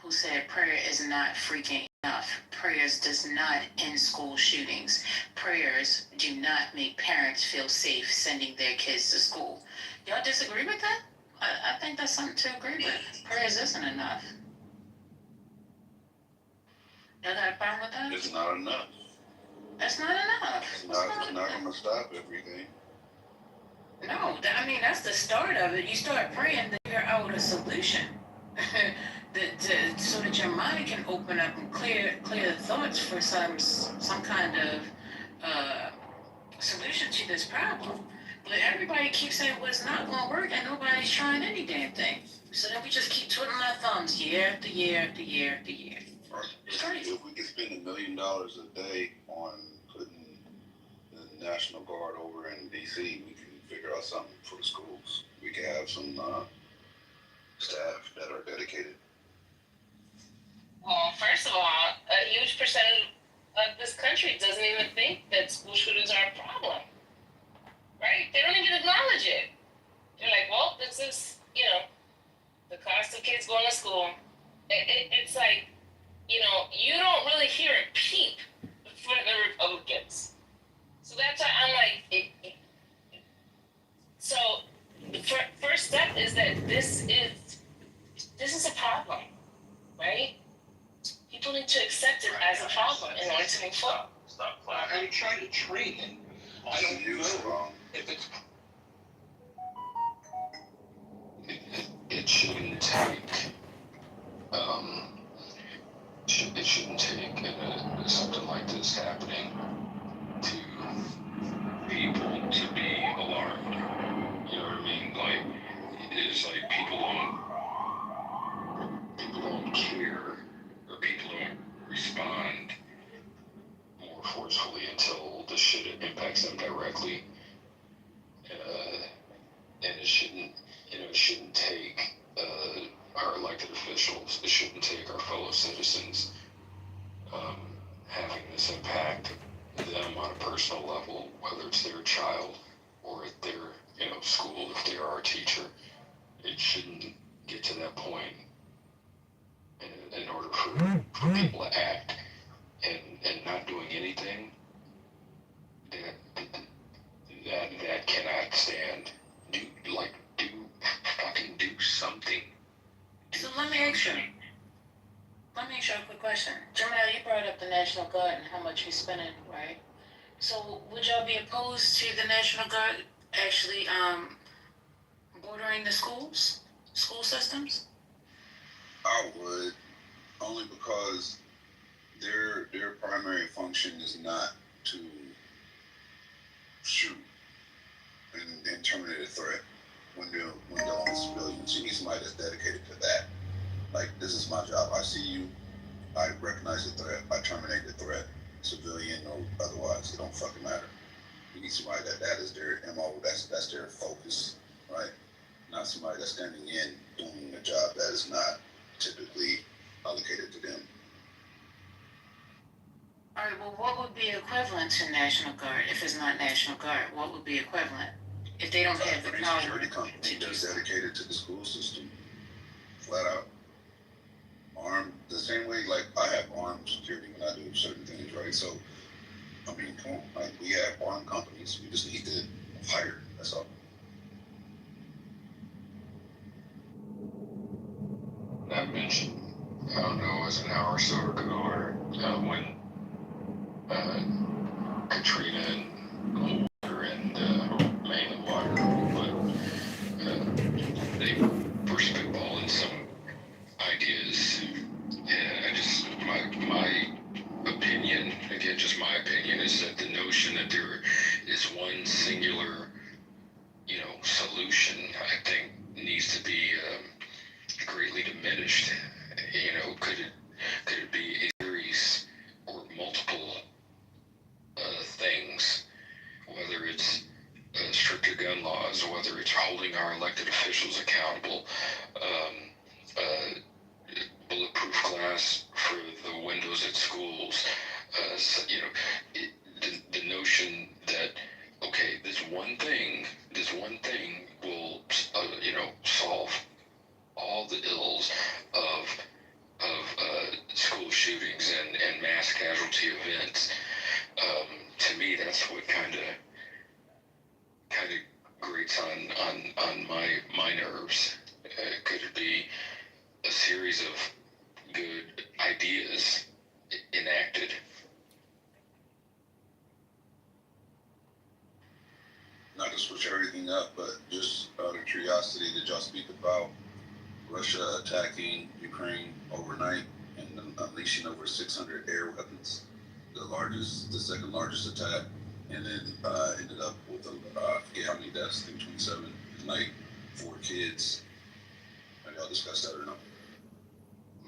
who said prayer is not freaking enough. Prayers does not end school shootings. Prayers do not make parents feel safe sending their kids to school. Y'all disagree with that? I think that's something to agree with. Prayers isn't enough. Y'all got a problem with that? It's not enough. That's not enough. It's not gonna stop everything. No, I mean, that's the start of it. You start praying to figure out a solution. so that your mind can open up and clear thoughts for some kind of solution to this problem. But everybody keeps saying, well, it's not going to work, and nobody's trying any damn thing. So then we just keep twiddling our thumbs year after year after year after year. It's crazy. If we could spend $1 million a day on putting the National Guard over in DC, we can figure out something for the schools. We can have some staff that are dedicated. Well, first of all, a huge percentage of this country doesn't even think that school shootings are a problem. Right? They don't even acknowledge it. They're like, well, this is, the cost of kids going to school. It's like, you don't really hear a peep from the Republicans. So that's why I'm like, so the first step is that this is a problem, right? People need to accept it as a problem in order to move forward. Stop clapping. I'm trying to train him. I don't know if it's it shouldn't take it shouldn't take something like this happening to people to be alarmed. You know what I mean? Like, it's like people don't care, or people don't respond more forcefully until the shit impacts them directly. And it shouldn't take our elected officials, it shouldn't take our fellow citizens having this impact them on a personal level, whether it's their child or at their school, if they are a teacher. It shouldn't get to that point in order for people to act, and not doing anything that cannot stand. Do something. So let me ask you a quick question. Jamal, you brought up the National Guard and how much we spending, right? So would y'all be opposed to the National Guard actually bordering the school systems? I would, only because their primary function is not to shoot and terminate a threat when dealing with civilians. You need somebody that's dedicated to that. Like, this is my job. I see you. I recognize the threat. I terminate the threat, civilian or otherwise. It don't fucking matter. You need somebody that is their MO. That's their focus, right? Not somebody that's standing in doing a job that is not typically allocated to them. All right, well, what would be equivalent to National Guard if it's not National Guard? What would be equivalent if they don't have the power security company to do that's so? dedicated to the school system, flat out. Armed the same way, like I have armed security when I do certain things, right? So, I mean, come on, like we have armed companies. We just need to hire. That's all. I mentioned, I don't know, it was an hour or so ago, or when Katrina and water and mainly water, but they were spitballing some ideas, and my opinion, again, just my opinion, is that the notion that there is one singular, solution, I think needs to be greatly diminished. Could it be a series or multiple things, whether it's stricter gun laws, whether it's holding our elected officials accountable, bulletproof glass for the windows at schools, the notion that, okay, this one thing will, solve all the ills of school shootings and mass casualty events. To me, that's what kind of grates on my nerves. Could it be a series of good ideas enacted? Not to switch everything up, but just out of curiosity, did y'all speak about Russia attacking Ukraine overnight and unleashing over 600 air weapons, the second largest attack, and then ended up with I forget how many deaths, I think 27, like 4 kids. Have y'all discussed that or no?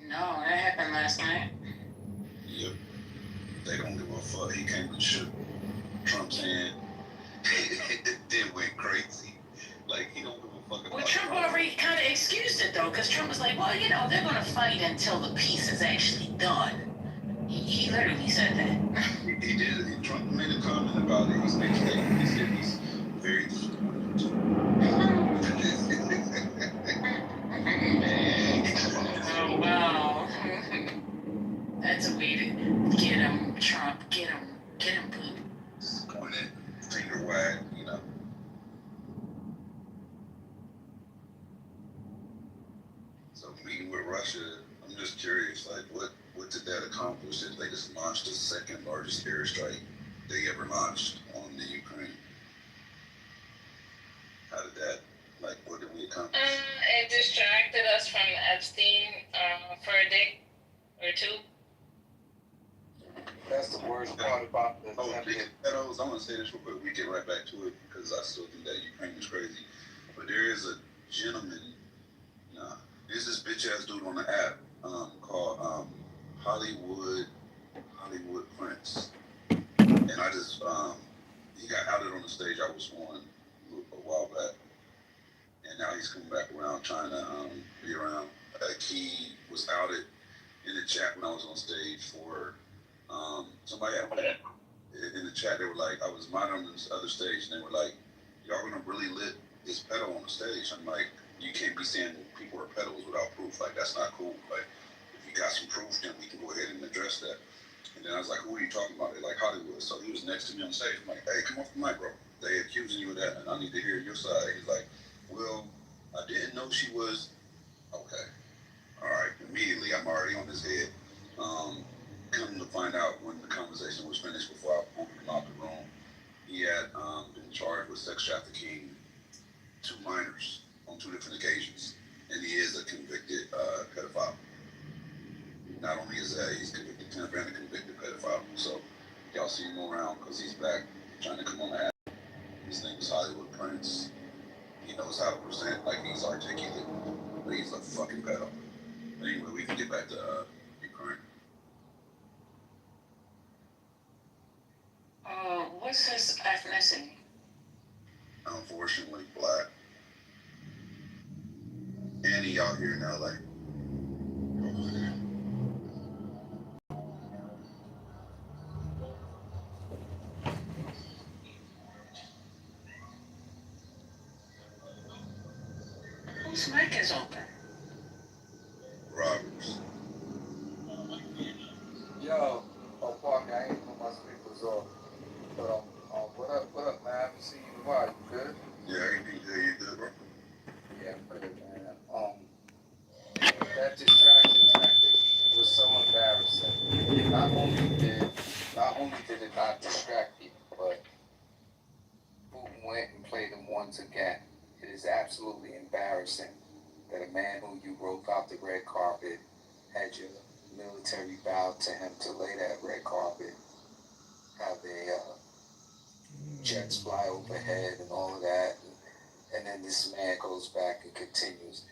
No, that happened last night. Yep. They don't give a fuck. He came and shook Trump's hand. It did went crazy. Like, he don't give a fuck about Well, Trump already kind of excused it, though, because Trump was like, well, you know, they're going to fight until the peace is actually done. He literally said that. He did. Trump made a comment about it. He said he's very disappointed. Oh, wow. That's a way to get him, Trump. Get him, boo. Disappointed, finger wag, you know. So meeting with Russia, I'm just curious, like, what did that accomplish if they just launched the second largest airstrike they ever launched on the Ukraine? How did that, like, what did we accomplish? It distracted us from Epstein for a day or two. That's the worst part about this. Oh, speaking of pedos, I'm gonna say this real quick. We get right back to it because I still think that Ukraine is crazy. But there is a gentleman, there's this bitch ass dude on the app called Hollywood Prince, and I just he got outed on the stage I was on a while back, and now he's coming back around trying to be around. He was outed in the chat when I was on stage for. Somebody in the chat, they were like, I was monitoring this other stage, and they were like, y'all gonna really lit this pedo on the stage? I'm like, you can't be saying people are pedos without proof. Like, that's not cool. Like, if you got some proof, then we can go ahead and address that. And then I was like, who are you talking about? They're like, Hollywood. So he was next to me on stage. I'm like, hey, come off the mic, bro. They accusing you of that, and I need to hear your side. He's like, well, I didn't know she was. Okay. All right. Immediately, I'm already on his head. Come to find out when the conversation was finished before I pulled him out the room, he had been charged with sex trafficking 2 minors on 2 different occasions, and he is a convicted pedophile. Not only is that, he's convicted and a convicted pedophile. So y'all see him around because he's back trying to come on the app. His name is Hollywood Prince. He knows how to present like he's articulate, but he's a fucking pedo. Anyway, we can get back to Ukraine. What's his ethnicity? Unfortunately, black. And he out here in LA. Whose mic is open? Roberts. Yo, Parker, I ain't put my speakers off. But what up, man? I haven't seen you in a while. You good? Yeah, you good, bro? Yeah, I'm good, man. That distraction tactic was so embarrassing. Not only did it not distract people, but Putin went and played them once again. It is absolutely embarrassing that a man who you broke out the red carpet had your military bow to him to lay that red carpet, have the jets fly overhead and all of that, and then this man goes back and continues.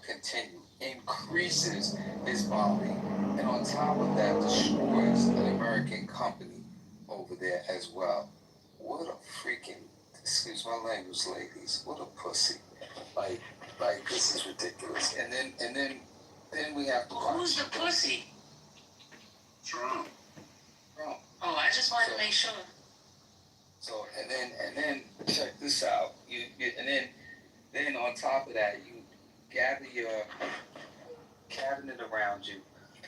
Continue. Increases his bombing, and on top of that, destroys an American company over there as well. What a freaking, excuse my language, ladies, what a pussy. Like this is ridiculous. And then we have to watch. Who's the pussy? Trump. Oh, I just wanted to make sure. So and then check this out. Then on top of that, you gather your cabinet around you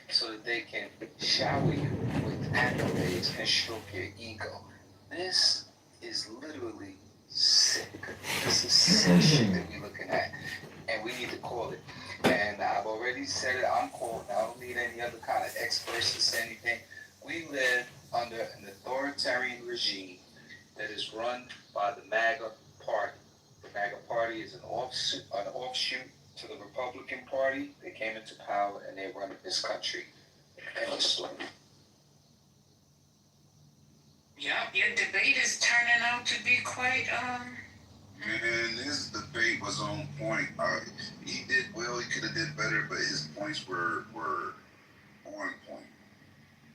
so that they can shower you with accolades and stroke your ego. This is literally sick. This is sick shit that we're looking at, and we need to call it. And I've already said it. I'm calling. I don't need any other kind of experts to say anything. We live under an authoritarian regime that is run by the MAGA party. The MAGA party is an offshoot to the Republican Party. They came into power and they run this country. End of story. Yup, your debate is turning out to be quite Man, his debate was on point. He did well. He could have did better, but his points were on point.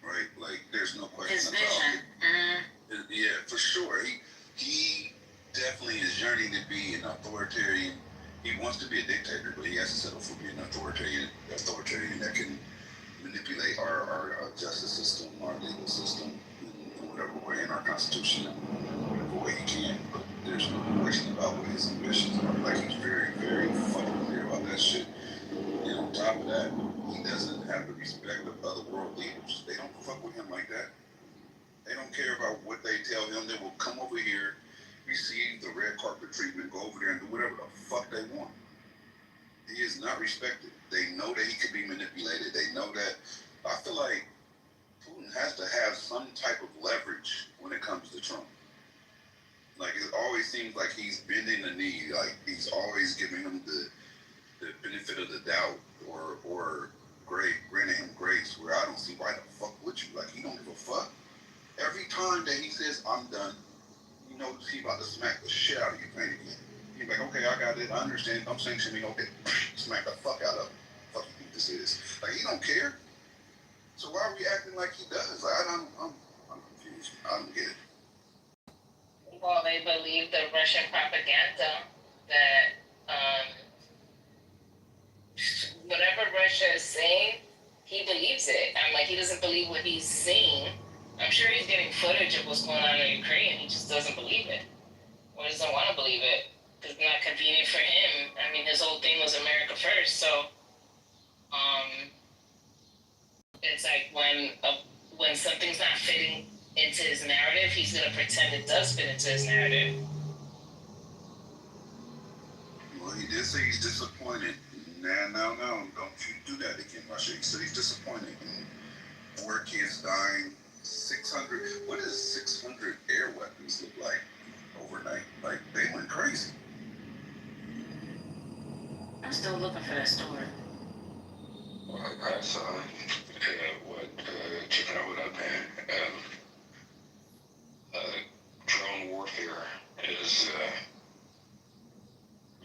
Right? Like, there's no question His about vision. it. Yeah, for sure. He definitely is yearning to be an authoritarian. He wants to be a dictator, but he has to settle for being an authoritarian that can manipulate our justice system, our legal system, in whatever way, in our constitution, in whatever way he can. But there's no question about what his ambitions are. Like, he's very, very fucking clear about that shit. And on top of that, he doesn't have the respect of other world leaders. They don't fuck with him like that. They don't care about what they tell him. They will come over here, receive the red carpet treatment, go over there and do whatever the fuck they want. He is not respected. They know that he could be manipulated. They know that. I feel like Putin has to have some type of leverage when it comes to Trump. Like, it always seems like he's bending the knee. Like, he's always giving him the benefit of the doubt or granting him grace, where I don't see why the fuck would you. Like, he don't give a fuck. Every time that he says, I'm done, you know he about to smack the shit out of Ukraine again. He's like, okay, I got it. I understand. I'm sanctioning. Okay, smack the fuck out of him. Fuck you think this is? Like, he don't care. So why are we acting like he does? Like, I'm confused. I don't get it. Well, they believe the Russian propaganda that whatever Russia is saying, he believes it. I'm like, he doesn't believe what he's seeing. I'm sure he's getting footage of what's going on in Ukraine. He just doesn't believe it, or doesn't want to believe it, because it's not convenient for him. I mean, his whole thing was America first, so it's like when something's not fitting into his narrative, he's gonna pretend it does fit into his narrative. Well, he did say he's disappointed. No, don't you do that again, Russia. He said he's disappointed. 4 kids dying, 600. What does 600 air weapons look like overnight? Like, they went crazy. I'm still looking for that story. I saw checking out what up, man. Drone warfare is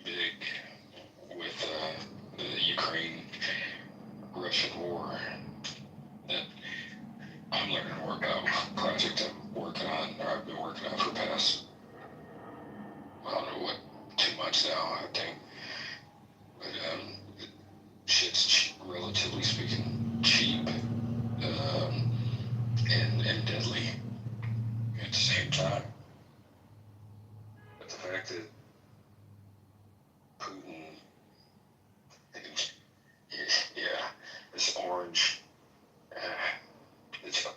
big with the Ukraine-Russian war. That I'm learning to work out. Project I'm working on, or I've been working on for the past, I don't know what, 2 months now, I think. But shit's relatively speaking cheap and deadly at the same time. But the fact that Putin,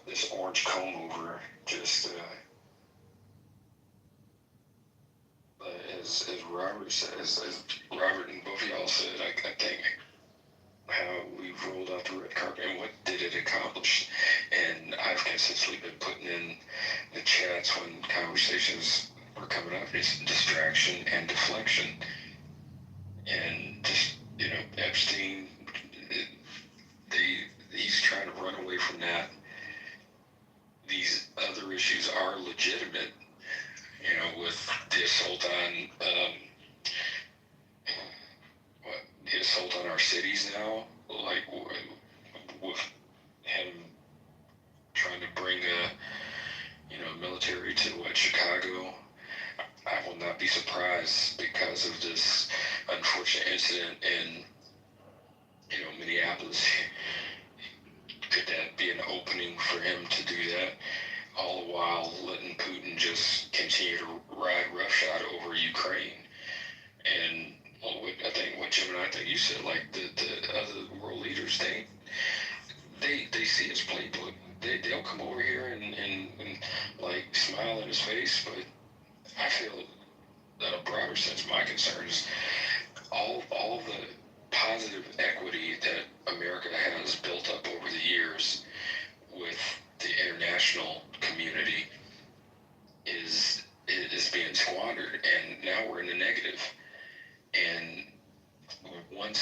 this orange comb over just as Robert said, as Robert and both of y'all said, I think how we've rolled out the red carpet and what did it accomplish. And I've consistently been putting in the chats when conversations were coming up, it's distraction and deflection. And just, Epstein, he's trying to run away from that. These other issues are legitimate, with the assault on, the assault on our cities now, like with him trying to bring military to Chicago. I will not be surprised because of this unfortunate incident in Minneapolis. Could that be an opening for him to do that? All the while letting Putin just continue to ride roughshod over Ukraine. And I think what Jim and I think you said, like the other world leaders, they see his playbook. They'll come over here and like smile in his face, but I feel that a broader sense, my concern is all of the positive equity that America has built up over the years with the international community is being squandered, and now we're in the negative. And once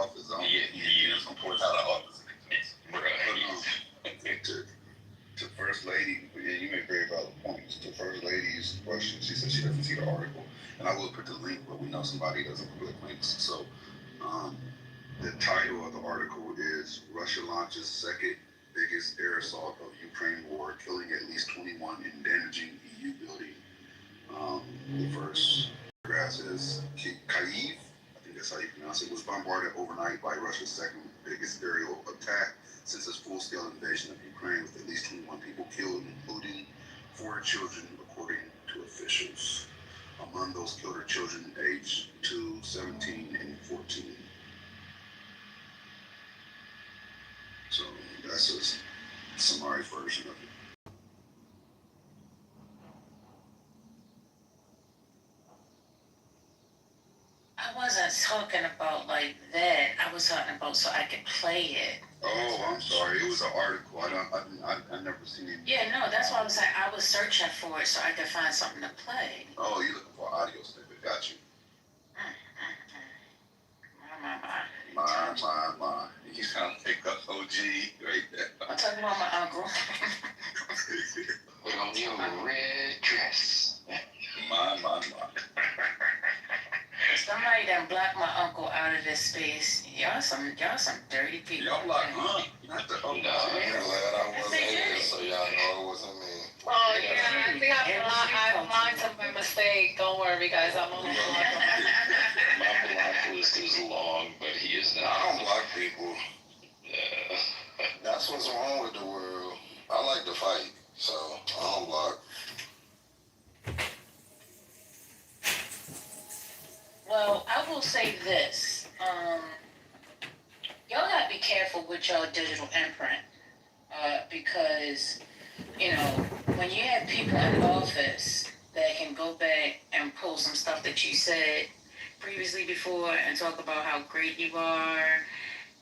office. I don't Yeah, think he can't support out of office. Bruh, To First Lady, yeah, you make very valid points. To First Lady's question, she said she doesn't see the article, and I will put the link, but we know somebody doesn't click links. So, the title of the article is Russia launches second biggest air assault of Ukraine war, killing at least 21 and damaging EU building. The first paragraph says Kyiv, I think that's how you pronounce it, was bombarded overnight by Russia's second biggest aerial attack since its full-scale invasion of Ukraine, with at least 21 people killed, including 4 children, according to officials. Among those killed are children aged 2, 17, and 14. So that's a summarized version of it. I wasn't talking about like that. I was talking about so I could play it. Oh, I'm sorry. It was an article. I never seen it. Yeah, no, that's why I was like, I was searching for it so I could find something to play. Oh, you're looking for audio snippet. Got you. My. You sound like a OG right there. I'm talking about my uncle. put on your red dress. My. Somebody done blocked my uncle out of this space. Y'all some dirty people. Y'all like, not the I'm glad I wasn't here, so y'all know it wasn't me. Oh, yeah, I think I blocked him by mistake. Don't worry, guys, I'm on the block. My block list is long, but he is not. I don't block people. That's what's wrong with the world. I like to fight, so I don't block. Well, I will say this. Y'all gotta be careful with your digital imprint. Because, you know, when you have people in office that can go back and pull some stuff that you said previously before and talk about how great you are,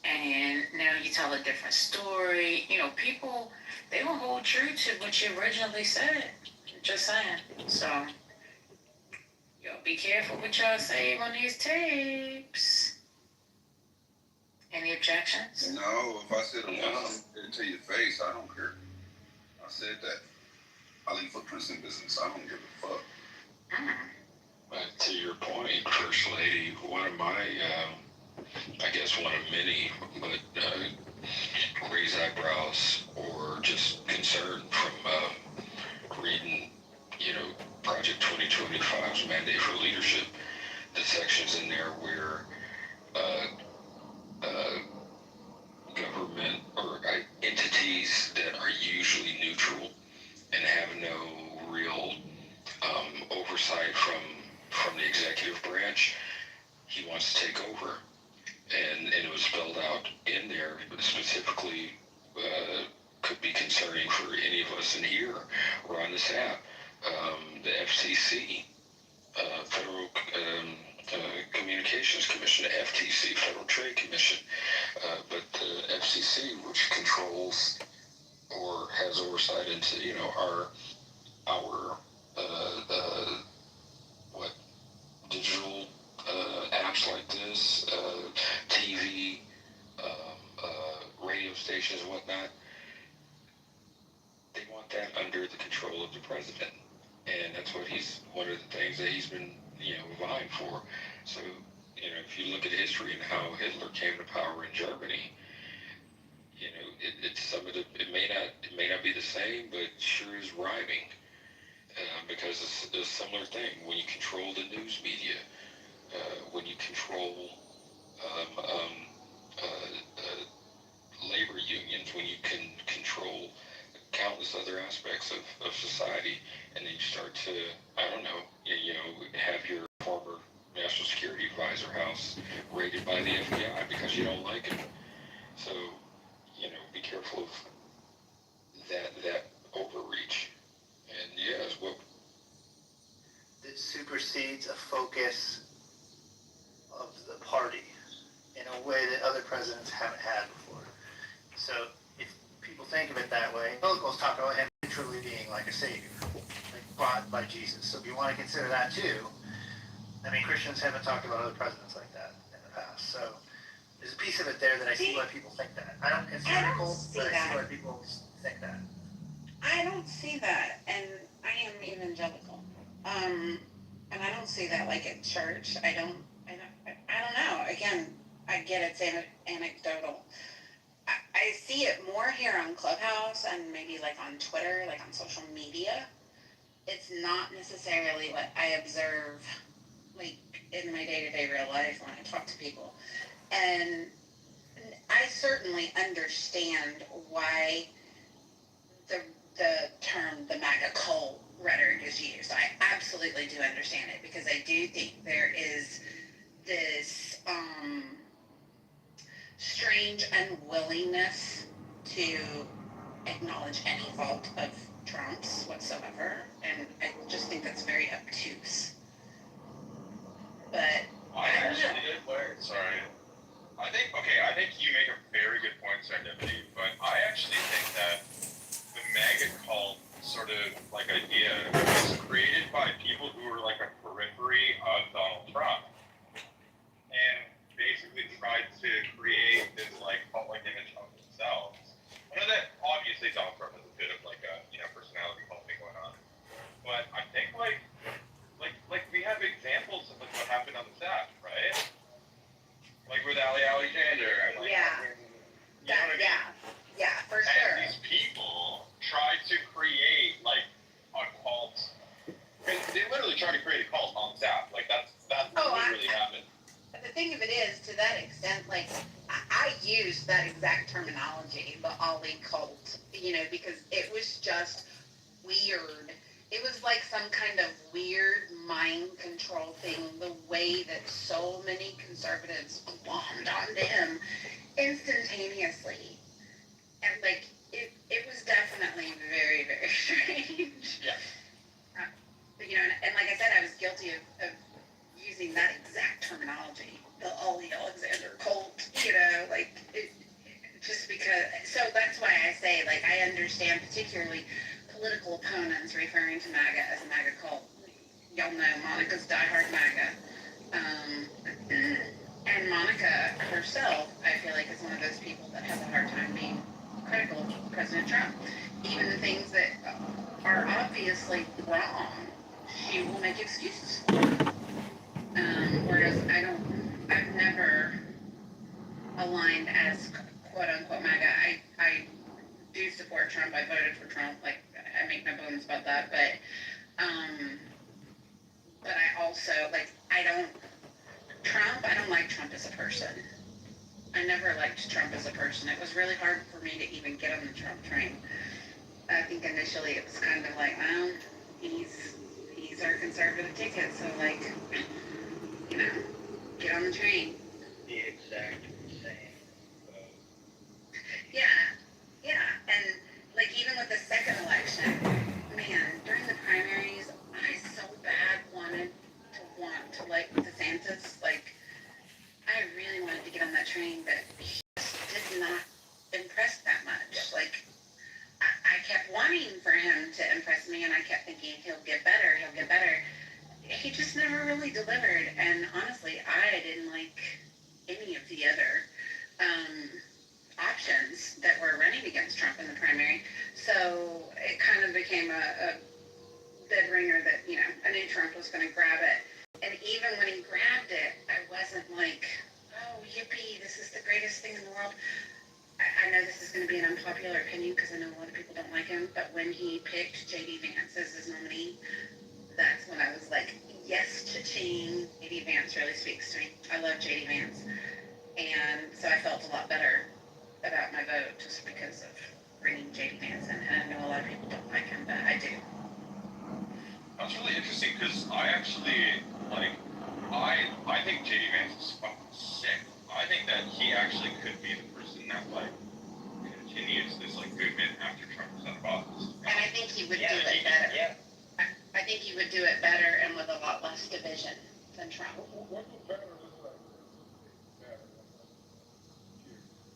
and now you tell a different story, you know, people, they will hold true to what you originally said. Just saying. So, y'all be careful what y'all say on these tapes. Any objections? No, if I said it to your face, I don't care. I said that. I leave footprints in business. I don't give a fuck. But to your point, First Lady, one of my, I guess one of many, but raise eyebrows or just concern from reading, you know, Project 2025's mandate for leadership, the sections in there where government or entities that are usually neutral and have no real oversight from the executive branch, he wants to take over. And it was spelled out in there, specifically could be concerning for any of us in here or on this app. The FCC, Federal Communications Commission, FTC, Federal Trade Commission, but the FCC, which controls or has oversight into, you know, our digital apps like this, TV, radio stations and whatnot. They want that under the control of the president. And that's what one of the things that he's been, you know, vying for. So, you know, if you look at history and how Hitler came to power in Germany, you know, it's some of the, it may not be the same, but sure is rhyming. Because it's a similar thing. When you control the news media, when you control labor unions, when you can control countless other aspects of society, and then you start to, I don't know, you know, have your former national security advisor house raided by the FBI because you don't like him. So, you know, be careful of that overreach. And yes, well, it supersedes a focus of the party in a way that other presidents haven't had before. So if people think of it that way, locals talk about him literally being like a savior, like brought by Jesus. So if you want to consider that too, I mean, Christians haven't talked about other presidents like that in the past. So there's a piece of it there that I see why people think that. I don't consider it a cult, but I see why people think that. I don't see that, and I am evangelical. And I don't see that like at church. I don't know. Again, I get it's anecdotal. I see it more here on Clubhouse and maybe like on Twitter, like on social media. It's not necessarily what I observe like in my day-to-day real life when I talk to people. And I certainly understand why the term the MAGA cult rhetoric is used. I absolutely do understand it because I do think there is this strange unwillingness to acknowledge any fault of Trump's whatsoever, and I just think that's very obtuse. But I think you make a very good point, Serendipity, but I actually think that the MAGA cult sort of like idea was created by people who were like a periphery of Donald Trump, and basically tried to create this like public image of themselves. I know that obviously Donald Trump has a bit of like a personality cult thing going on, but I think like we have examples of like what happened on the set, right? Like with Alexander and like yeah, for and sure. these people tried to create like a cult. They literally tried to create a cult on staff. Like that's what really happened. The thing of it is, to that extent, like I used that exact terminology, the Ollie cult, because it was just weird. It was like some kind of weird mind control thing, the way that so many conservatives glommed onto him instantaneously. And like, it was definitely very, very strange. Yeah. And like I said, I was guilty of using that exact terminology, the Ollie Alexander cult, just because, so that's why I say, like, I understand particularly political opponents referring to MAGA as a MAGA cult. Y'all know Monica's diehard MAGA. And Monica herself, I feel like, is one of those people that has a hard time being critical of President Trump. Even the things that are obviously wrong, she will make excuses for. Whereas I've never aligned as quote unquote MAGA. I do support Trump. I voted for Trump. Like, I make no bones about that. But I also, like, I don't like Trump as a person. I never liked Trump as a person. It was really hard for me to even get on the Trump train. I think initially it was kind of like, well, he's our conservative ticket, so like, get on the train. The exact same. Yeah, and like even with the second election, man, during the primaries, I so bad wanted to like DeSantis, like, I really wanted to get on that train, but he just did not impress that much. Like, I kept wanting for him to impress me, and I kept thinking, he'll get better. He just never really delivered, and honestly, I didn't like any of the other options that were running against Trump in the primary, so it kind of became a dead ringer that, I knew Trump was going to grab it. And even when he grabbed it, I wasn't like, oh, yippee, this is the greatest thing in the world. I know this is going to be an unpopular opinion because I know a lot of people don't like him, but when he picked J.D. Vance as his nominee, that's when I was like, yes, cha-ching, J.D. Vance really speaks to me. I love J.D. Vance. And so I felt a lot better about my vote just because of bringing J.D. Vance in. And I know a lot of people don't like him, but I do. That's really interesting because I actually, like, I think J.D. Vance is fucking sick. I think that he actually could be the person that, like, continues this, like, movement after Trump is out of office. And I think he would do it better. Yeah. I think he would do it better and with a lot less division than Trump.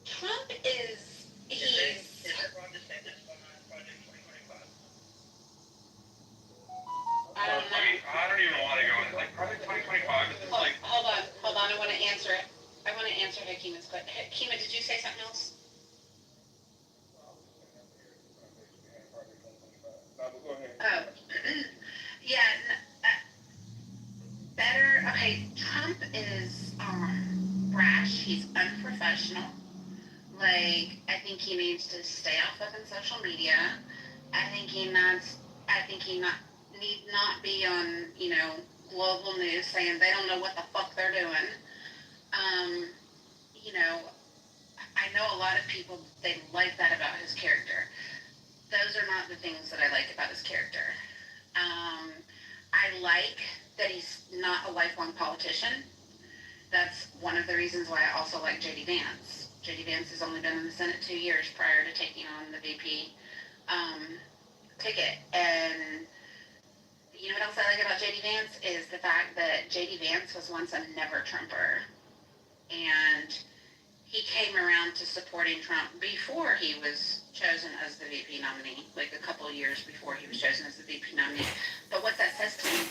Trump is, Is that Ron DeSantis on Project 2025? I don't know. I don't even want to go into, like, Project 2025 is like... Hold on, I want to answer it. answer Hakima's question. Hakima, did you say something else? Go ahead. Oh, yeah. Better. Okay, Trump is brash. He's unprofessional. Like, I think he needs to stay off of social media. I think he need not be on, global news saying they don't know what the fuck they're doing. You know, I know a lot of people, they like that about his character. Those are not the things that I like about his character. I like that he's not a lifelong politician. That's one of the reasons why I also like J.D. Vance. J.D. Vance has only been in the Senate 2 years prior to taking on the VP ticket. And you know what else I like about J.D. Vance is the fact that J.D. Vance was once a never Trumper. And he came around to supporting Trump before he was chosen as the VP nominee, like a couple of years before he was chosen as the VP nominee. But what that says to me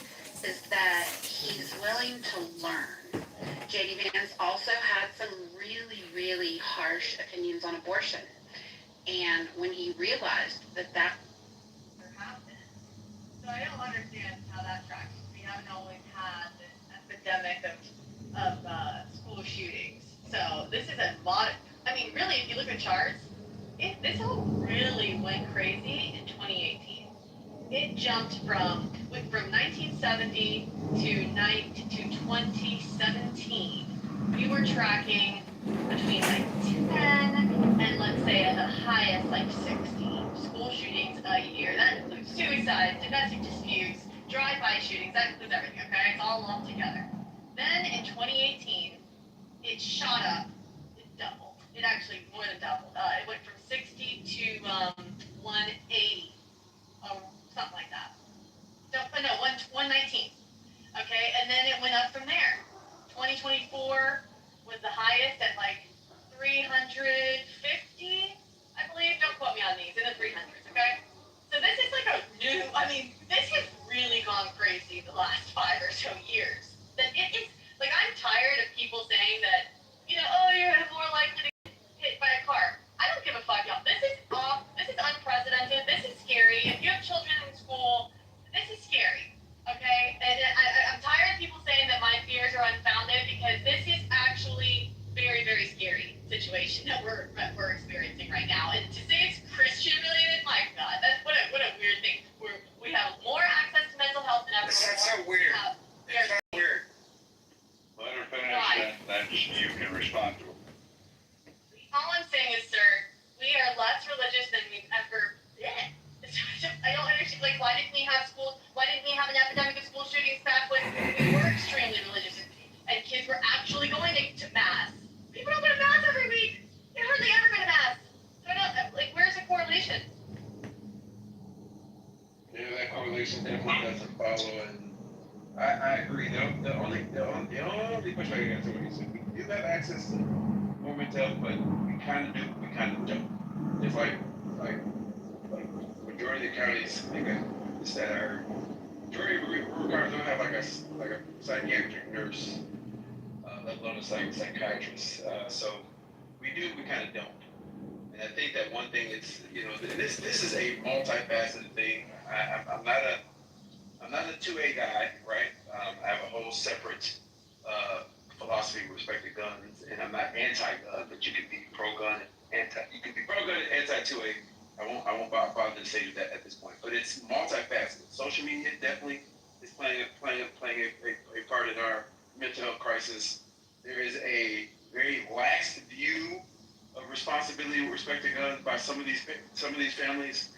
is that he's willing to learn. J.D. Vance also had some really, really harsh opinions on abortion. And when he realized that there have been. So I don't understand how that tracks. We haven't always had this epidemic of school shootings. So this is really, if you look at charts, this all really went crazy in 2018. It jumped from 1970 to 2017. We were tracking between 10 and let's say at the highest 60 school shootings a year. That includes suicides, domestic disputes, drive-by shootings. That includes everything. Okay, it's all lumped together. Then in 2018, it shot up. It doubled. It actually more than doubled. It went from 60 to 180, something like that. 119. Okay, and then it went up from there. 2024 was the highest at 350, I believe. Don't quote me on these. In the 300s. Okay. So this is this has really gone crazy the last 5 or so years. That it is. I'm tired of people saying that, you're more likely to get hit by a car. I don't give a fuck, y'all. This is unprecedented. This is scary. If you have children in school, this is scary. Okay? And I'm tired of people saying that my fears are unfounded because this is actually very, very scary situation that we're experiencing right now. And to say it's Christian related, my God, that's what a weird thing. We have more access to mental health than ever before. That's so weird. It's so weird. Let her finish, then you can respond to it. All I'm saying is, sir, we are less religious than we've ever been. I don't understand, why didn't we have an epidemic of school shootings back when we were extremely religious and kids were actually going to mass? People don't go to mass every week. They hardly ever go to mass. So where's the correlation? Yeah, that correlation definitely doesn't follow, and I agree. The only pushback I got to what you said, we do have access to more mental health, but we kind of do, we kind of don't. It's like majority of counties, I think it's that our majority of rural counties don't have a psychiatric nurse, let alone a psychiatrist. So we kind of don't. And I think that one thing is, this is a multifaceted thing. I'm not a 2A guy, right? I have a whole separate philosophy with respect to guns, and I'm not anti-gun, but you can be pro-gun and anti-2A. I won't bother to say that at this point, but it's multifaceted. Social media definitely is playing a part in our mental health crisis. There is a very lax view of responsibility with respect to guns by some of these families,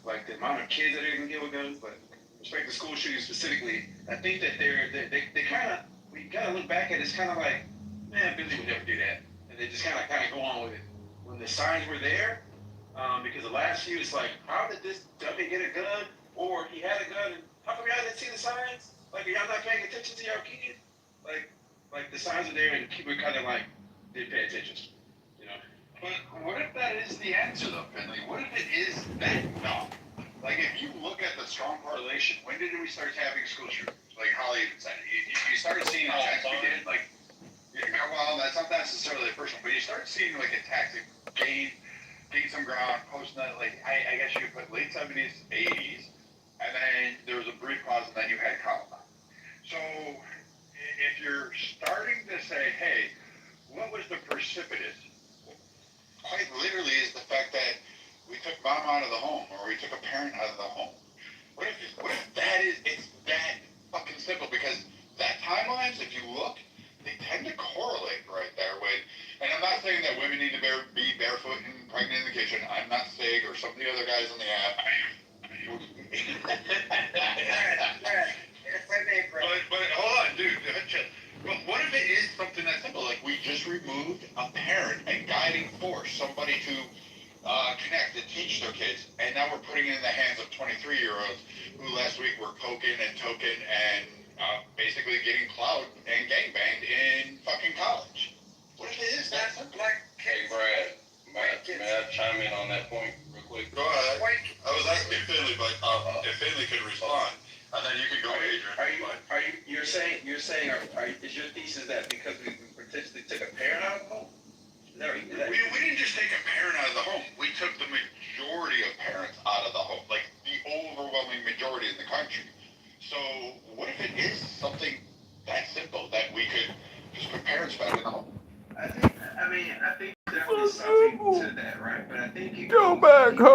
like the amount of kids that are going to get with guns, but with respect to school shootings specifically, I think that we kind of look back at it, it's kind of like, man, Billy would never do that, and they just kind of go on with it. When the signs were there, because the last few, it's like, how did this dummy get a gun? Or he had a gun, and how come y'all didn't see the signs? Y'all not paying attention to your kid? Like the signs are there, and we're kind of didn't pay attention. But what if that is the answer, though, Finley? What if it is that dumb? If you look at the strong correlation, when did we start having school shootings? Holly even said it. You started seeing the checks we did, well, that's that's not necessarily personal, but you start seeing like a tactic gain some ground, post nut, like I guess you could put late 70s, 80s, and then there was a brief pause, and then you had Columbine. So if you're starting to say, hey, what was the precipitous? Quite literally is the fact that we took mom out of the home, or we took a parent out of the home. What if that is, it's that fucking simple? Because that timelines, if you look, they tend to correlate right there with, and I'm not saying that women need to be barefoot and pregnant in the kitchen. I'm not Sig or some of the other guys on the app. But hold on, dude. But what if it is something that simple? Like we just removed a parent and guiding force, somebody to connect and teach their kids, and now we're putting it in the hands of 23-year-olds who last week were coking and token and basically getting clout and gangbanged in fucking college. What if it is that simple? Hey, Brad, may I chime in on that point real quick? Go ahead. I was asking Finley, but if Finley could respond, and then you could go, Adrian. Is your thesis that because we potentially took a parent out of the home? We didn't just take a parent out of the home. We took the majority of parents out of the home, like the overwhelming majority in the country. So what if it is something that simple that we could just put parents back in the home? I think definitely something to that, right? But I think it Go back home.